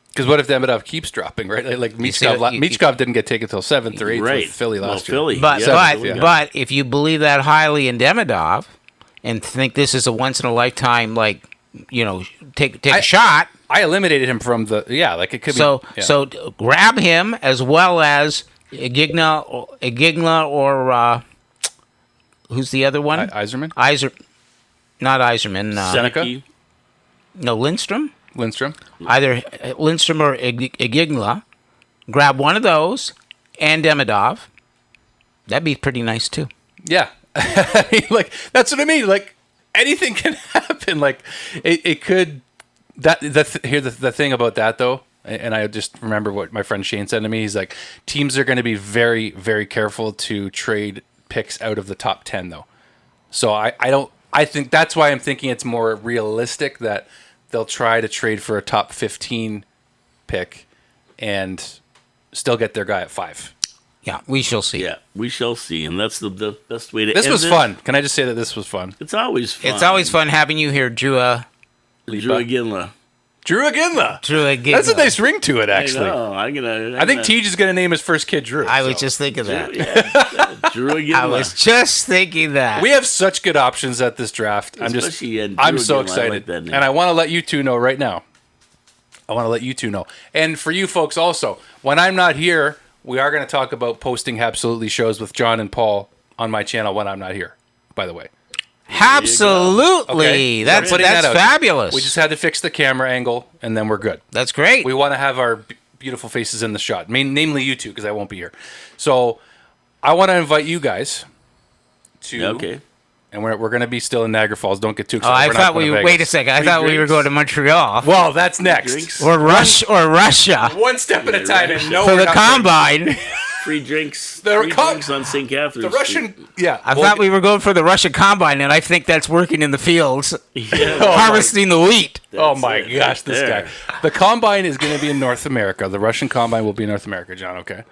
Because what if Demidov keeps dropping, right? Like see Michkov, what you- Michkov didn't get taken until 7th or 8th Right. with Philly last year. Philly. But yeah, but yeah. but if you believe that highly in Demidov and think this is a once in a lifetime, like take a shot. I eliminated him from the like it could So be. Yeah. so grab him as well as Igigna or who's the other one? Eiserman, Not Eiserman. Seneca? No, Lindstrom. Lindstrom. Either Lindstrom or Igigla. Grab one of those and Demidov. That'd be pretty nice too. Yeah, like that's what I mean. Like anything can happen. Like it could. The thing about that though, and I just remember what my friend Shane said to me. He's like, teams are going to be very, very careful to trade picks out of the top 10 though. So I think that's why I'm thinking it's more realistic that they'll try to trade for a top 15 pick and still get their guy at 5. Yeah, we shall see. Yeah, we shall see, and that's the best way to. This end was it. fun. Can I just say that this was fun? It's always fun. It's always fun having you here, Drew. Drew Ginla. Drew Aginla. Drew Igigla. That's a nice ring to it, actually. I think Tej is going to name his first kid Drew. I was so. just thinking that. Drew Ginla. I was just thinking that. We have such good options at this draft. Especially in I'm Drew so Aginla, I excited. like that name. And I want to let you two know right now. And for you folks also, when I'm not here, we are going to talk about posting Habsolutely shows with John and Paul on my channel when I'm not here, by the way. Absolutely. Okay? That's So I'm putting that out there. fabulous. We just had to fix the camera angle, and then we're good. That's great. We want to have our beautiful faces in the shot, namely you two, because I won't be here. So I want to invite you guys to... Okay. And we're going to be still in Niagara Falls. Don't get too Oh, excited. I We're not thought going we. to Wait a Vegas. second. I Free thought we were drinks. going to Montreal Well, that's next. Drinks. or Russia One step at a time. And no, for we're the not combine. Free drinks. The Free com- drinks on St. Catherine's. The Russian, yeah. I thought we were going for the Russian combine, and I think that's working in the fields, Yeah. harvesting the wheat. Oh my it, gosh, right this there. guy. The combine is going to be in North America. The Russian combine will be in North America, John. Okay.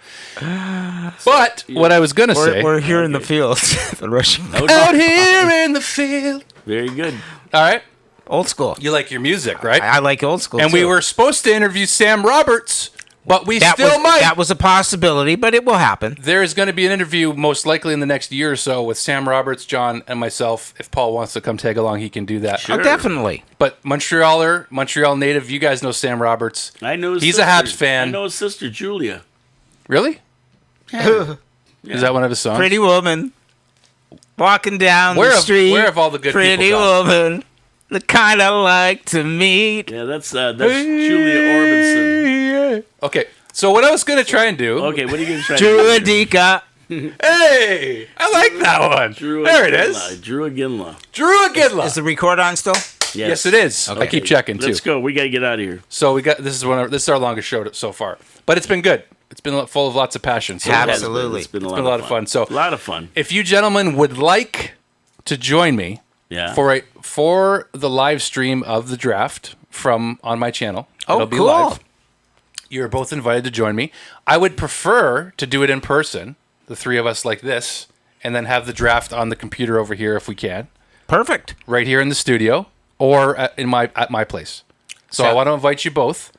But what I was going to say, We're here in the fields. The Russian out here in the field. Very good. All right. old school. You like your music, right? I like old school. And we too. were supposed to interview Sam Roberts But we That still was, might. That was a possibility, but it will happen. There is going to be an interview most likely in the next year or so with Sam Roberts, John, and myself. If Paul wants to come tag along, he can do that. Sure. Oh, definitely. But Montreal native, you guys know Sam Roberts. I know his He's sister. a Habs fan. I know his sister, Julia. Really? Yeah. Is that one of his songs? Pretty woman. Walking down the street. Where have all the good pretty people gone? woman. The kind I like to meet. Yeah, that's Julia Orbison. Okay, so what I was going to try and do... Okay, what are you going to try Drew to do? Adika. Hey! I like that one. Drew there it Aginla. is. Drew Aginla. Drew Aginla. Is the record on still? Yes, it is. I keep checking, too. Let's go. We got to get out of here. So this is our longest show so far. But it's been good. It's been full of lots of passion. So Absolutely. It's been a lot of fun. So a lot of fun. if you gentlemen would like to join me for the live stream of the draft from on my channel, it'll be cool. live. You're both invited to join me. I would prefer to do it in person, the three of us like this, and then have the draft on the computer over here if we can, Perfect. right here in the studio or at my place. So I want to invite you both,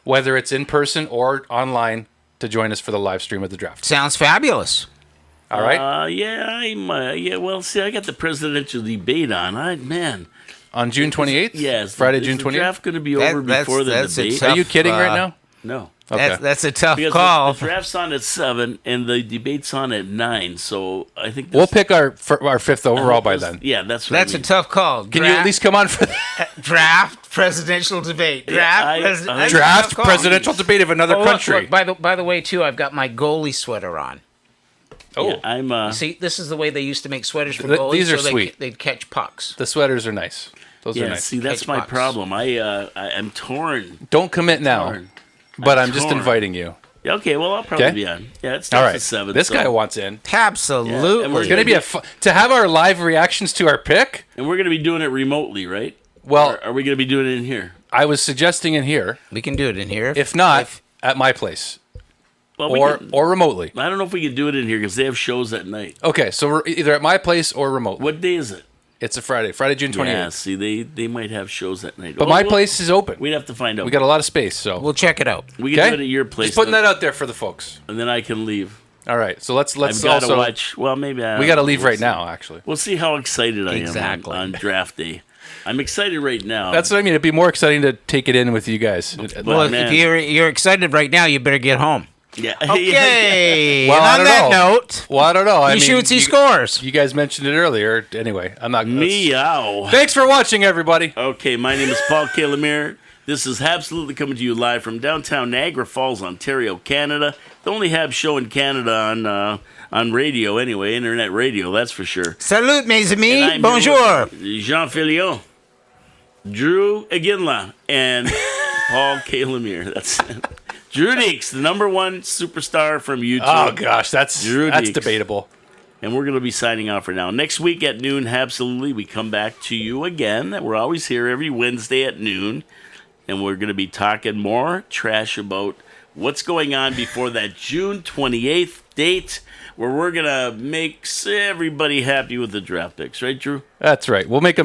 whether it's in person or online, to join us for the live stream of the draft. Sounds fabulous. All right? Well, see, I got the presidential debate on. On June 28th? Yes. Friday, is June the 28th? draft going to be over before the that's a debate? tough- Are you kidding right now? No. Okay. That's a tough Because call. the draft's on at 7 and the debate's on at 9, so I think We'll pick our fifth overall by then. Yeah, that's what That's I a mean. tough call. Can you at least come on for the draft presidential debate? Draft, that's a draft tough call. presidential debate of another Oh, look, country? look, by the way, too, I've got my goalie sweater on. Oh, Yeah, I'm. See, this is the way they used to make sweaters for Th- goalies. these are so sweet. They'd catch pucks. the sweaters are nice. Those are Yeah, nice. see, that's Catch my box. problem. I'm torn. Don't commit now, Torn. but I'm just torn. inviting you. Yeah, okay, well, I'll probably Okay. be on. Yeah, it's All starts right. at 7. This so- guy wants in. Absolutely. and we're It's going to be to have our live reactions to our pick. And we're going to be doing it remotely, right? Well, Or are we going to be doing it in here? I was suggesting in here. We can do it in here. If not, at my place Well, or remotely. I don't know if we can do it in here because they have shows at night. Okay, so we're either at my place or remote. What day is it? It's a Friday, June 28th. Yeah, see, they might have shows at night. But my place is open. We'd have to find out. We got a lot of space, so We'll check it out. We can okay. do it at your place. Just putting that out there for the folks. and then I can leave. All right, so let's I've got to also watch. Well, maybe we got to leave right now. Actually, We'll see how excited I Exactly. am on draft day. I'm excited right now. that's what I mean. It'd be more exciting to take it in with you guys. Well, Well, if you're excited right now, you better get home. yeah. Okay. Well, I and on don't that know. note, Well, I don't know. I he mean, shoots, he scores. You guys mentioned it earlier. Anyway, I'm not. Meow. Thanks for watching, everybody. Okay, my name is Paul K. Lemire. This is Habsolutely coming to you live from downtown Niagara Falls, Ontario, Canada. The only Habs show in Canada on radio, anyway, internet radio, that's for sure. Salut, mes And amis. I'm Bonjour. here with Jean Fillion, Drew Aginla, and Paul K. Lemire. That's it. Drew Dekes, the number one superstar from YouTube. Oh gosh, that's Drew Dekes. debatable. And we're going to be signing off for now. Next week at noon, Habsolutely, we come back to you again. We're always here every Wednesday at noon. And we're going to be talking more trash about what's going on before that June 28th date, where we're going to make everybody happy with the draft picks. Right, Drew? That's right. We'll make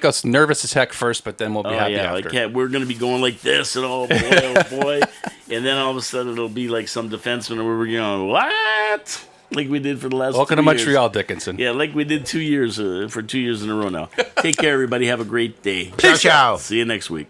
us nervous as heck first, but then we'll be happy after. We're going to be going like this, and oh boy. And then all of a sudden it'll be like some defenseman where we're going, what? Like we did for the last Welcome 2 to years. Montreal, Dickinson. Yeah, like we did 2 years, for 2 years in a row now. Take care, everybody. Have a great day. Ciao, ciao. See you next week.